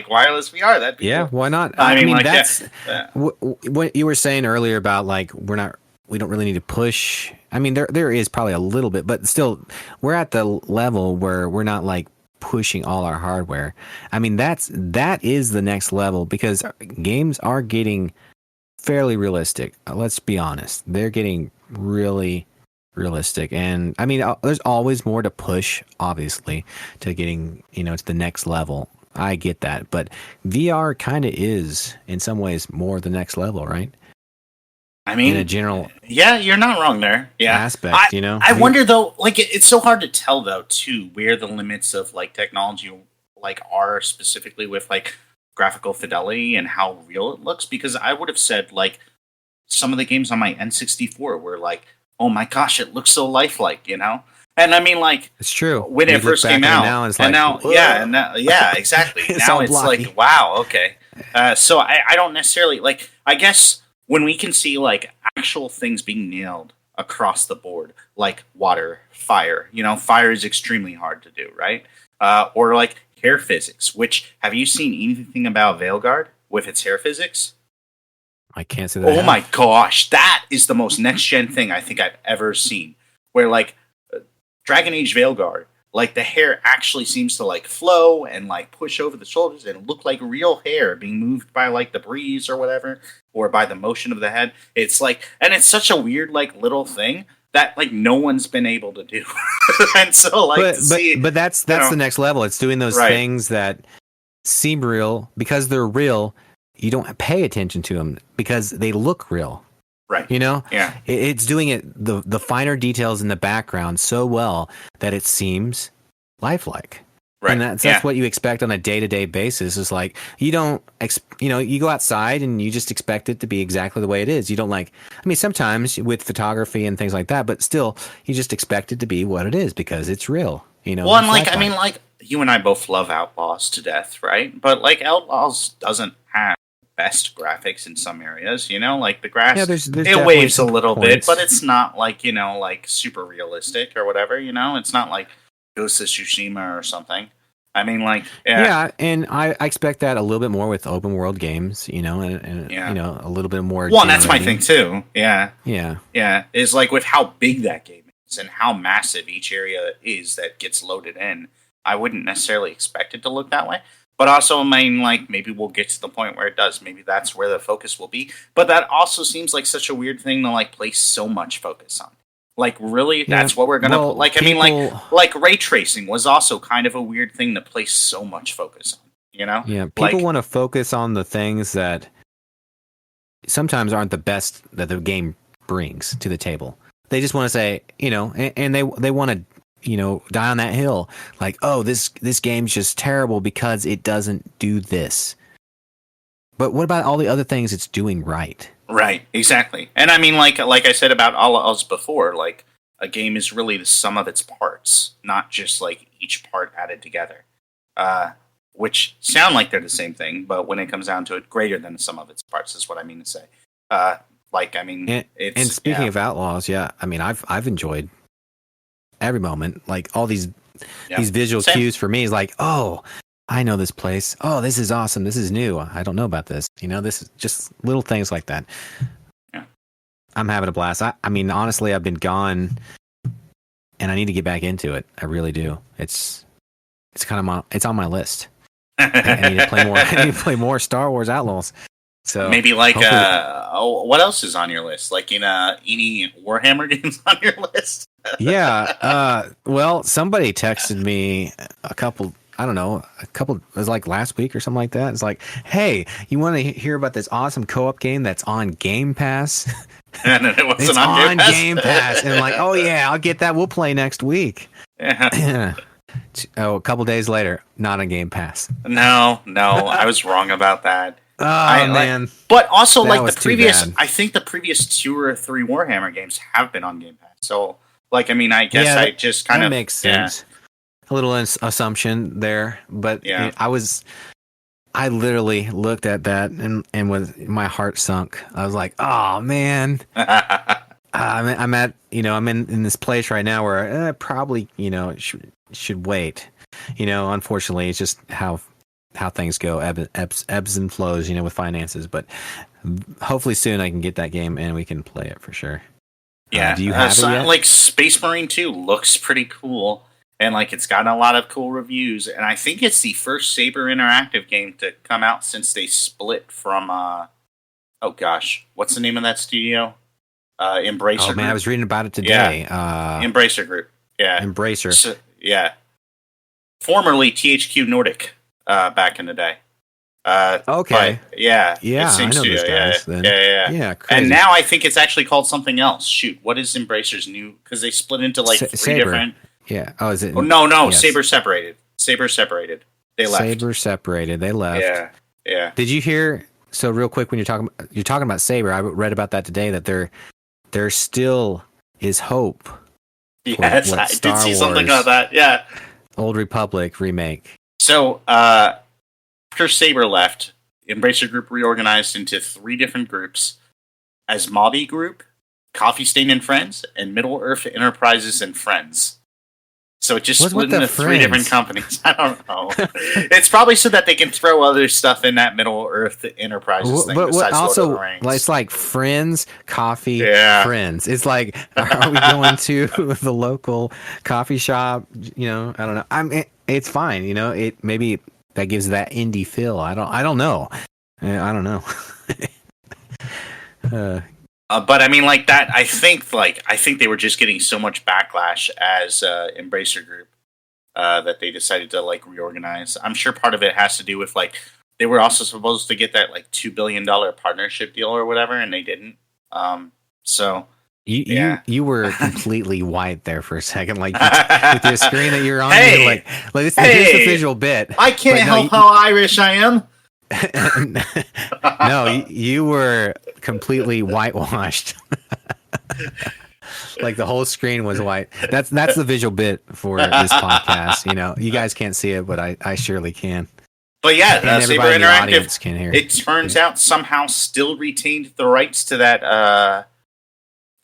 wireless VR. That'd be cool. Why not? I mean that's what you were saying earlier about we don't really need to push. I mean, there is probably a little bit, but still, we're at the level where we're not pushing all our hardware. I mean, that is the next level because games are getting fairly realistic. Let's be honest, they're getting really realistic, and I mean, there's always more to push, obviously, to getting to the next level. I get that, but VR kind of is in some ways more the next level, right? I mean, in a general, you're not wrong there. Aspect, I wonder though, it's so hard to tell though too where the limits of technology are specifically with graphical fidelity and how real it looks, because I would have said some of the games on my N64 were oh my gosh, it looks so lifelike, And I mean, it's true when it first came out, exactly. Now it's wow, okay. So I don't necessarily I guess when we can see actual things being nailed across the board, water, fire. Fire is extremely hard to do, right? Or hair physics. Which, have you seen anything about Veilguard with its hair physics? I can't say that. Oh my gosh, that is the most next gen thing I think I've ever seen. Where Dragon Age Veilguard, the hair actually seems to flow and push over the shoulders and look like real hair being moved by the breeze or whatever, or by the motion of the head. It's and it's such a weird little thing that no one's been able to do. And so but that's the next level. It's doing those things that seem real because they're real. You don't pay attention to them because they look real. Right. It's doing it, the finer details in the background so well that it seems lifelike. Right. And that's what you expect on a day-to-day basis is you don't, you go outside and you just expect it to be exactly the way it is. You don't sometimes with photography and things like that, but still you just expect it to be what it is because it's real, Well, and I mean, you and I both love Outlaws to death, right? But Outlaws doesn't have best graphics in some areas. You know, like the grass, Yeah, there's it definitely waves a some little bit, points. but it's not like, you know, like super realistic or whatever. You know, it's not like Ghost of Tsushima or something. I mean, like, yeah, Yeah, and I expect that a little bit more with open world games, you know, and yeah. you know, a little bit more Well, and that's my thing generating. too. Yeah, Yeah, yeah. Is like with how big that game is and how massive each area is that gets loaded in. I wouldn't necessarily expect it to look that way. But also, I mean, like, maybe we'll get to the point where it does. Maybe that's where the focus will be. But that also seems like such a weird thing to, like, place so much focus on. Like, really? yeah. That's what we're gonna Well, like? I mean, people, like ray tracing was also kind of a weird thing to place so much focus on. You know, yeah, people like, want to focus on the things that sometimes aren't the best that the game brings to the table. They just want to say, you know, and they want to, you know, die on that hill. Like, oh, this game's just terrible because it doesn't do this. But what about all the other things it's doing right? right, exactly. And I mean, like I said about all of us before, like a game is really the sum of its parts, not just like each part added together. Which sound like they're the same thing, but when it comes down to it, greater than the sum of its parts is what I mean to say. Like, I mean, And it's speaking of Outlaws, yeah, I mean, I've enjoyed every moment. Like all these visual same. cues for me is like, oh, I know this place. Oh, this is awesome. This is new. I don't know about this. You know, this is just little things like that. Yeah. I'm having a blast. I mean, honestly, I've been gone, and I need to get back into it. I really do. It's kind of it's on my list. I need to play more. I need to play more Star Wars Outlaws. So Maybe like hopefully- what else is on your list? Like any Warhammer games on your list? yeah. Well, somebody texted me a couple. I don't know, it was like last week or something like that. It's like, hey, you want to hear about this awesome co-op game that's on Game Pass? And it wasn't It's on Game Pass. And I'm like, oh yeah, I'll get that. We'll play next week. Yeah. Oh, a couple days later, not on Game Pass. No, I was wrong about that. Oh man! But also, That like was the too previous, bad. I think the previous 2 or 3 Warhammer games have been on Game Pass. So, like, I mean, I guess Yeah, I just kind that of makes sense. A little assumption there, but Yeah. I literally looked at that and was my heart sunk. I was like, oh man. Yeah. I'm at, you know, I'm in this place right now where I probably, you know, should wait. You know, unfortunately, it's just how things go, ebbs and flows, you know, with finances. But hopefully soon I can get that game and we can play it for sure. Yeah. Do you have it yet? Like Space Marine 2 looks pretty cool. And like it's gotten a lot of cool reviews. And I think it's the first Saber Interactive game to come out since they split from oh gosh, what's the name of that studio? Embracer Oh man, Group? I was reading about it today. Embracer Group. Yeah. Embracer. So, yeah. Formerly THQ Nordic back in the day. Okay. But, yeah. Yeah, it's same I know studio. those guys. Then. Yeah. Yeah, crazy. And now I think it's actually called something else. Shoot, what is Embracer's new? Because they split into like 3 Saber. different. Yeah. Oh, is it? Oh, no. Yes. Saber separated. They left. Saber separated. They left. Yeah. Did you hear? So real quick, when you're talking about Saber, I read about that today. That there still is hope. Yes, what I Star did see something Wars about that. Yeah. Old Republic remake. So after Saber left, Embracer Group reorganized into 3 different groups: Asmodi Group, Coffee Stain and Friends, and Middle Earth Enterprises and Friends. So it just split into 3 different companies. I don't know. It's probably so that they can throw other stuff in that Middle Earth Enterprises thing. But Besides also, Lord of the Rings. like, it's like Friends, Coffee, Yeah. Friends. It's like, are we going to the local coffee shop? You know, I don't know. It's fine. You know, maybe that gives that indie feel. I don't know. I don't know. But I mean, like that. I think they were just getting so much backlash as Embracer Group that they decided to like reorganize. I'm sure part of it has to do with like they were also supposed to get that like $2 billion partnership deal or whatever, and they didn't. So you were completely white there for a second, like with your screen that you're on. Hey! You're like this is the visual bit. I can't help how Irish I am. No, you were completely whitewashed. Like the whole screen was white. That's the visual bit for this podcast. You know, you guys can't see it, but I surely can. But yeah, And Saber everybody in the Interactive, audience can hear. it turns out, somehow still retained the rights to that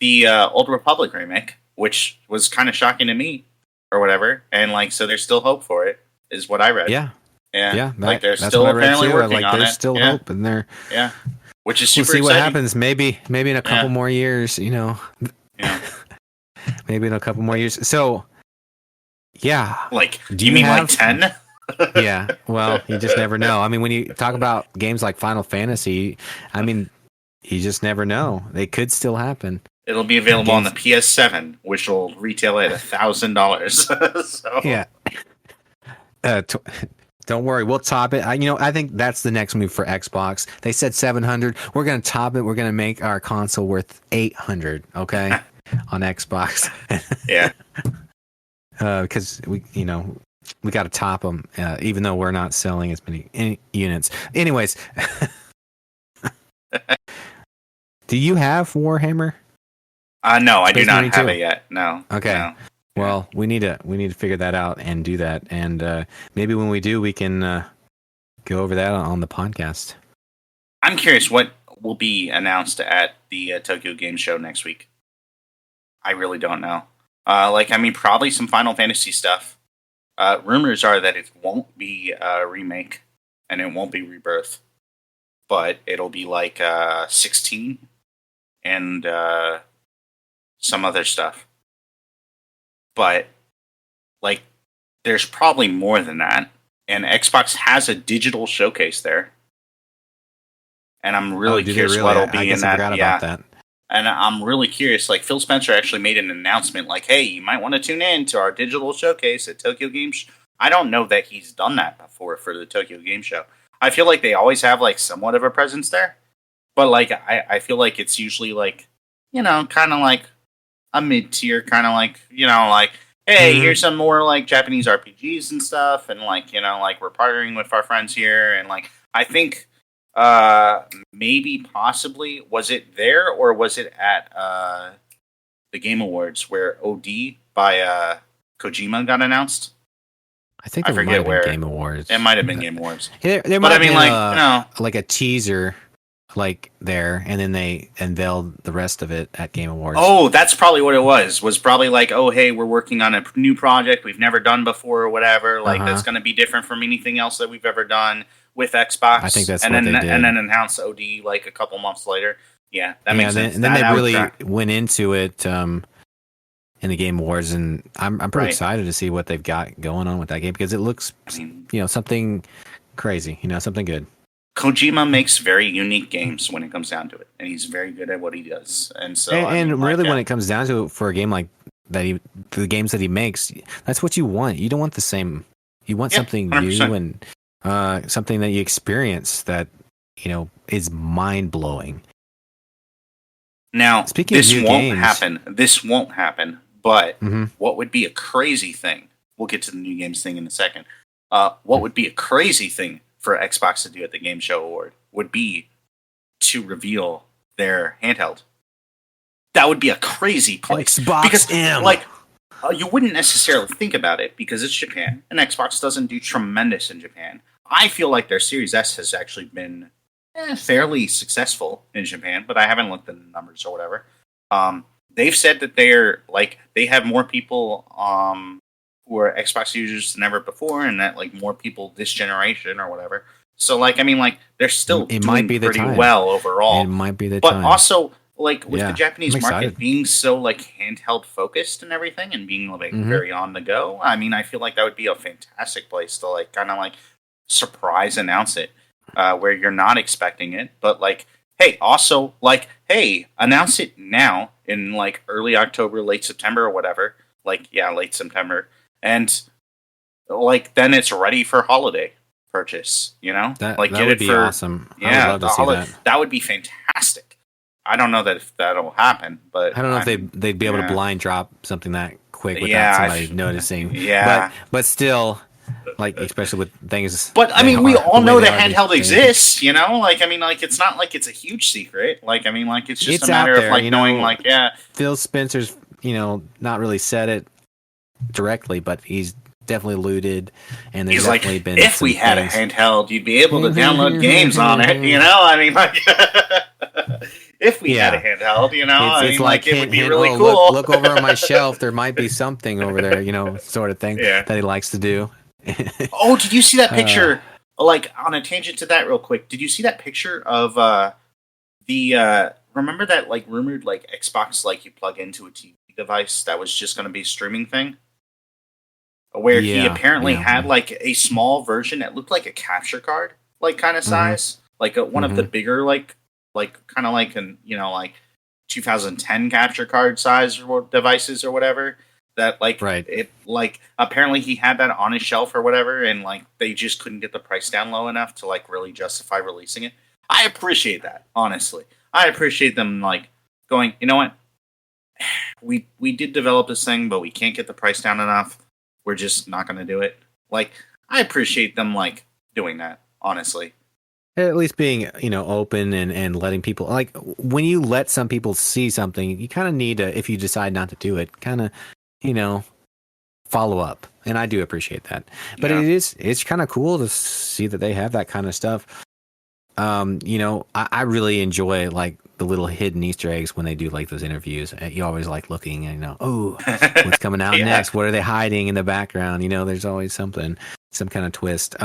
the Old Republic remake, which was kind of shocking to me, or whatever. And like, so there's still hope for it, is what I read. Yeah. Yeah, Like they're that's still what I read apparently too. working Like on there's it. still hope, and they're which is we'll super see what exciting. happens. Maybe in a couple more years. Yeah. Maybe in a couple more years. So, yeah. Like, Do you mean have, like 10? Yeah. Well, you just never know. I mean, when you talk about games like Final Fantasy, I mean, you just never know. They could still happen. It'll be available on the PS7, which will retail at $1,000. So. Yeah. Don't worry, we'll top it. I think that's the next move for Xbox. They said 700. We're going to top it. We're going to make our console worth 800. Okay, on Xbox. Yeah. Because we got to top them, even though we're not selling as many units. Anyways, do you have Warhammer? No, I do not have 22? it yet. No. Okay. No. Well, we need to figure that out and do that, and maybe when we do, we can go over that on the podcast. I'm curious what will be announced at the Tokyo Game Show next week. I really don't know. Probably some Final Fantasy stuff. Rumors are that it won't be a remake and it won't be Rebirth, but it'll be like 16 and some other stuff. But like, there's probably more than that, and Xbox has a digital showcase there, and I'm really curious what'll be in that. About that. And I'm really curious. Like, Phil Spencer actually made an announcement, like, "Hey, you might want to tune in to our digital showcase at Tokyo Game Show." I don't know that he's done that before for the Tokyo Game Show. I feel like they always have like somewhat of a presence there, but like I feel like it's usually like, kind of like a mid-tier, kind of like, like, hey, here's some more like Japanese RPGs and stuff, and like, like we're partnering with our friends here, and like I think maybe possibly was it there or was it at the Game Awards where OD by Kojima got announced? I forget where. Game Awards. It might have been Game Awards. There might have been like a teaser like there, and then they unveiled the rest of it at Game Awards. Oh, that's probably what it was. Was probably like, oh, hey, we're working on a new project we've never done before or whatever. Like, that's going to be different from anything else that we've ever done with Xbox. I think that's what they did. And then announced OD like a couple months later. Yeah, that makes sense. And then they really went into it in the Game Awards, and I'm pretty excited to see what they've got going on with that game, because it looks, something crazy, something good. Kojima makes very unique games when it comes down to it, and he's very good at what he does. And so, when it comes down to it, for a game like that, the games that he makes, that's what you want. You don't want the same. You want something 100%. New and something that you experience that is mind blowing. Now, this won't happen. But what would be a crazy thing? We'll get to the new games thing in a second. What would be a crazy thing for Xbox to do at the Game Show Award would be to reveal their handheld. That would be a crazy place. Xbox M. Like, you wouldn't necessarily think about it because it's Japan, and Xbox doesn't do tremendous in Japan. I feel like their Series S has actually been fairly successful in Japan, but I haven't looked at the numbers or whatever. They've said that they have more people who are Xbox users than ever before, and that like more people this generation or whatever. So they're still doing pretty well overall. It might be the time. But also with the Japanese market being so handheld focused and everything, and being very on the go. I mean, I feel like that would be a fantastic place to surprise announce it where you're not expecting it, but hey, announce it now in early October, late September or whatever. Late September. And then it's ready for holiday purchase, That would be awesome. Yeah, I would love to see that. That would be fantastic. I don't know that if that'll happen, but I don't know if they'd be able to blind drop something that quick without somebody noticing. Yeah. But still, especially with things. But I mean, we all know that handheld exists, it's not like it's a huge secret. It's just a matter of knowing, Phil Spencer's, not really said it directly, but he's definitely looted, and there's He's like, definitely been. if we had a handheld, you'd be able to download games on it. You know, I mean, like, if we had a handheld, you know, it's like it would be really oh, cool. Look over on my shelf. There might be something over there, you know, sort of thing that he likes to do. Oh, did you see that picture? Like, on a tangent to that, real quick, did you see that picture of the remember that like rumored like Xbox like you plug into a TV device that was just going to be a streaming thing, where he apparently had like a small version that looked like a capture card, like kind of size, like one of the bigger like kind of like an, you know, like 2010 capture card size or devices or whatever. That like it like apparently he had that on his shelf or whatever, and like they just couldn't get the price down low enough to like really justify releasing it. I appreciate that, honestly. I appreciate them like going, you know what? We did develop this thing, but we can't get the price down enough. We're just not going to do it. Like, I appreciate them like doing that, honestly. At least being, you know, open and letting people, like, when you let some people see something, you kind of need to, if you decide not to do it, kind of, you know, follow up. And I do appreciate that. But it's kind of cool to see that they have that kind of stuff. You know, I really enjoy like the little hidden Easter eggs when they do like those interviews. You always like looking and, you know, oh, what's coming out next? What are they hiding in the background? You know, there's always something, some kind of twist.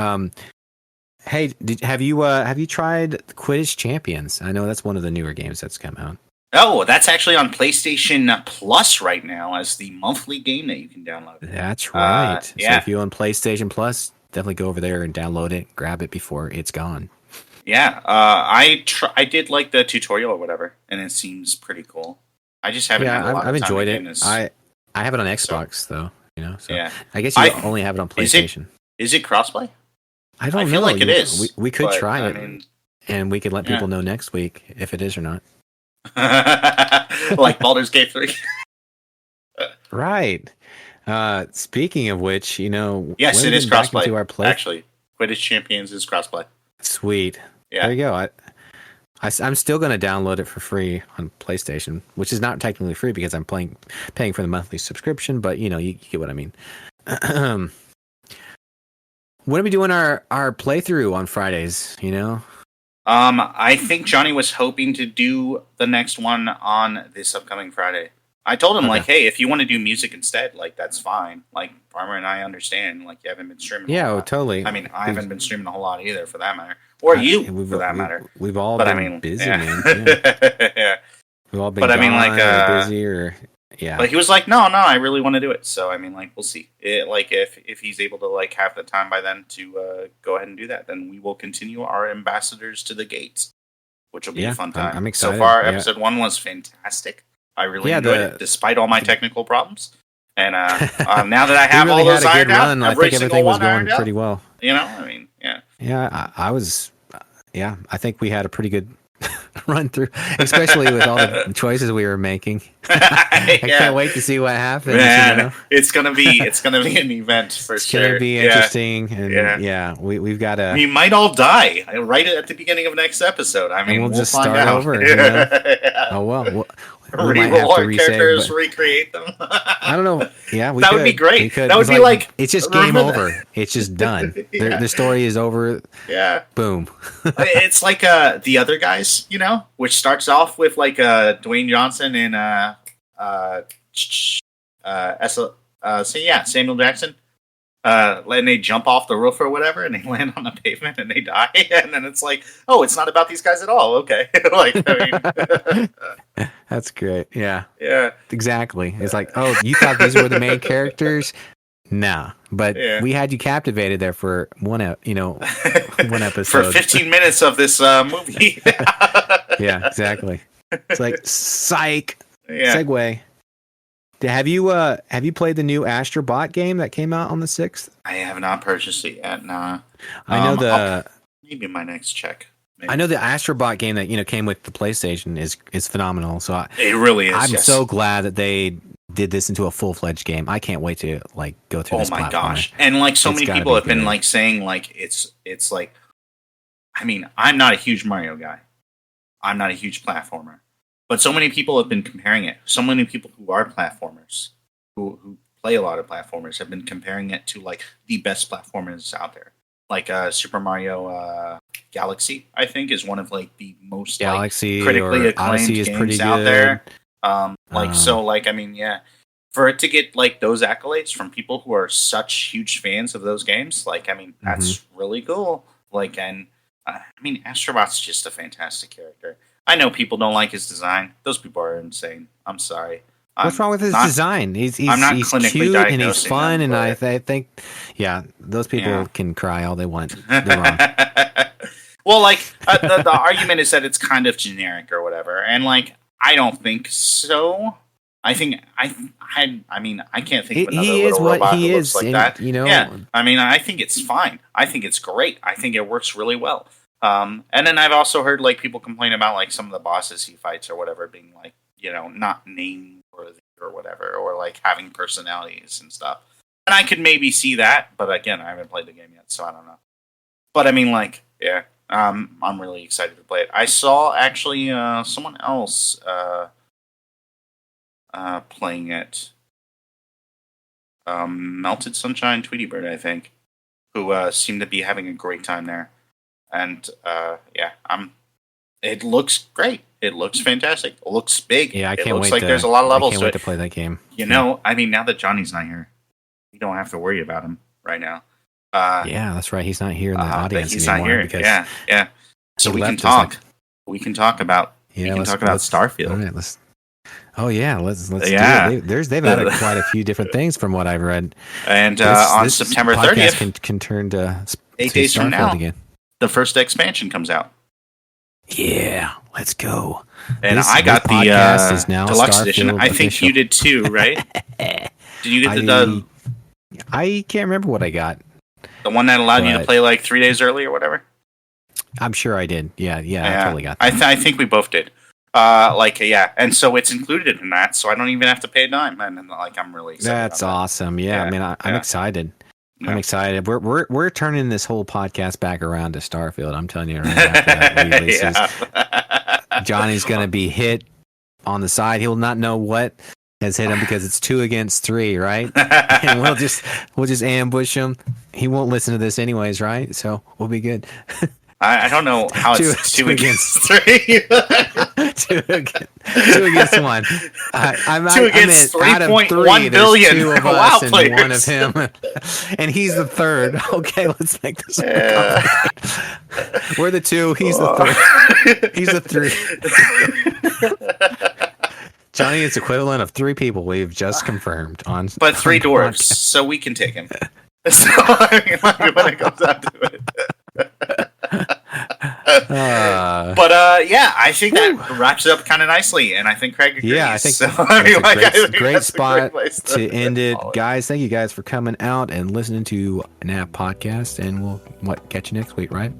Hey, have you tried Quidditch Champions? I know that's one of the newer games that's come out. Oh, that's actually on PlayStation Plus right now as the monthly game that you can download. That's right. So if you own PlayStation Plus, definitely go over there and download it, grab it before it's gone. Yeah, I did like the tutorial or whatever, and it seems pretty cool. I just haven't had a lot of time. I've enjoyed it. I have it on Xbox though, you know. So I guess you only have it on PlayStation. Is it crossplay? I don't know. Feel like it is. We could try it, and we could let people know next week if it is or not. Like Baldur's Gate 3. Right. Speaking of which, you know, yes, it is crossplay. Actually, Quidditch Champions is crossplay. Sweet. Yeah. There you go. I'm still going to download it for free on PlayStation, which is not technically free because I'm paying for the monthly subscription, but you know, you get what I mean. When are we doing our playthrough on Fridays, you know? I think Johnny was hoping to do the next one on this upcoming Friday. I told him, like, hey, if you want to do music instead, like, that's fine. Like, Farmer and I understand. Like, you haven't been streaming a whole lot. Totally. I mean, I haven't been streaming a whole lot either, for that matter. Or for that matter. We've all been busy, man. Yeah. We've all been busy or... Yeah. But he was like, no, I really want to do it. So, I mean, like, we'll see. Like, if he's able to, like, have the time by then to go ahead and do that, then we will continue our Ambassadors to the Gates, which will be a fun time. I'm excited. So far, episode 1 was fantastic. I really enjoyed it, despite all my technical problems. And now that I have all those ironed out, I think everything was going pretty well. You know, I mean, yeah. Yeah, I think we had a pretty good run through, especially with all the choices we were making. I can't wait to see what happens. Man, you know? it's gonna be an event for sure. It's gonna be interesting, and we've got to. We might all die right at the beginning of next episode. I mean, we'll just start over. You know? Oh well. We might have to characters, recreate them. I don't know. Yeah, that would be great. That would be like it's just game over. It's just done. The story is over. Yeah. Boom. It's like The Other Guys, you know, which starts off with like Dwayne Johnson and Samuel Jackson. And they jump off the roof or whatever, and they land on the pavement and they die, and then it's like, oh, it's not about these guys at all. Okay, like, I mean, that's great. Yeah, yeah, exactly. It's like, oh, you thought these were the main characters? Nah, but we had you captivated there for one episode for 15 minutes of this movie. Yeah, exactly. It's like psych. Yeah. Segue. Have you played the new Astrobot game that came out on the 6th? I have not purchased it yet. Nah. I know maybe my next check. Maybe. I know the Astrobot game that came with the PlayStation is phenomenal. So it really is. I'm so glad that they did this into a full-fledged game. I can't wait to go through this. Oh my gosh! And like so many people have been like saying like it's like, I mean, I'm not a huge Mario guy. I'm not a huge platformer. But so many people have been comparing it. So many people who are platformers, who play a lot of platformers have been comparing it to like the best platformers out there. Like Super Mario Galaxy, I think, is one of like the most Galaxy critically or acclaimed Odyssey is pretty games out good. there. I mean, yeah, for it to get like those accolades from people who are such huge fans of those games, like, I mean, that's really cool. Like, and I mean, Astrobot's just a fantastic character. I know people don't like his design; those people are insane. I'm sorry. What's wrong with his design? He's clinically cute and he's diagnosing fun, them, and but- I think, yeah, those people can cry all they want. They're wrong. Well, like the argument is that it's kind of generic or whatever, and like I don't think so. I think I mean I can't think of another He is little what robot he who is, looks like and, that. you know. Yeah, I mean I think it's fine. I think it's great. I think it works really well. And then I've also heard like people complain about like some of the bosses he fights or whatever being like, you know, not name worthy or whatever, or like having personalities and stuff. And I could maybe see that, but again, I haven't played the game yet, so I don't know. But I mean, like, yeah, I'm really excited to play it. I saw actually someone else playing it. Melted Sunshine Tweety Bird, I think, who seemed to be having a great time there. And yeah, it looks great. It looks fantastic. It looks big. Yeah, I can't it looks wait like to, there's a lot of levels I can't to wait it. to play that game. You know, I mean, now that Johnny's not here, you don't have to worry about him right now. Yeah, that's right. He's not here in the audience he's anymore. not here. Because yeah. So he we can left us, talk. like- We can talk about. yeah, we can talk about Starfield. All right, let's Yeah. do it. They've added quite a few different things from what I've read. And on This September podcast 30th, can turn to 8 days from Starfield now, again. the first expansion comes out. Yeah, let's go. And This I got the podcast is now deluxe edition. Starfield I think official. you did too, right? Did you get the I can't remember what I got. one that allowed you to But- play like 3 days early or whatever? I'm sure I did. Yeah, I totally got that. I think we both did. And so it's included in that, so I don't even have to pay a dime, and like I'm really excited. That's about awesome. Yeah, I mean, I'm excited. Yeah. I'm excited. We're turning this whole podcast back around to Starfield. I'm telling you right after that releases. Johnny's gonna be hit on the side. He'll not know what has hit him because it's 2 against 3, right? And we'll just ambush him. He won't listen to this anyways, right? So we'll be good. I don't know how it's two against 3. 2 against 1. I'm 2 against out of 3.1 3, billion there's 2 of WoW us and players. 1 of him, and he's the 3rd. Okay, let's make this. We're the 2. He's the 3rd. He's the 3. Johnny is equivalent of 3 people we've just confirmed on. But 3 on dwarves, podcast. so we can take him. So I mean, like, when it comes down to it. Yeah, I think that wraps it up kind of nicely, and I think Craig agrees. Yeah, I think so. that's a great that's a spot place to end it. call Guys, thank you guys for coming out and listening to AnavCast, and we'll catch you next week, right?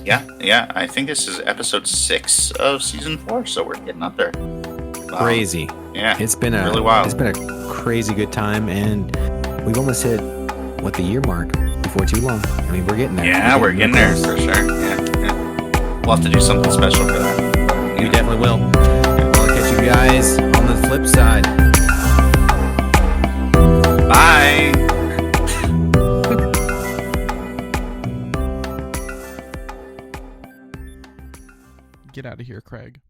Yeah. I think this is episode 6 of season 4, so we're getting up there. Crazy. Yeah, It's been really wild. It's been a crazy good time, and we've almost hit the year mark before too long. I mean, we're getting there. Yeah, we're getting there for sure. Yeah. We'll have to do something special for that. We definitely will. I'll catch you guys on the flip side. Bye. Get out of here, Craig.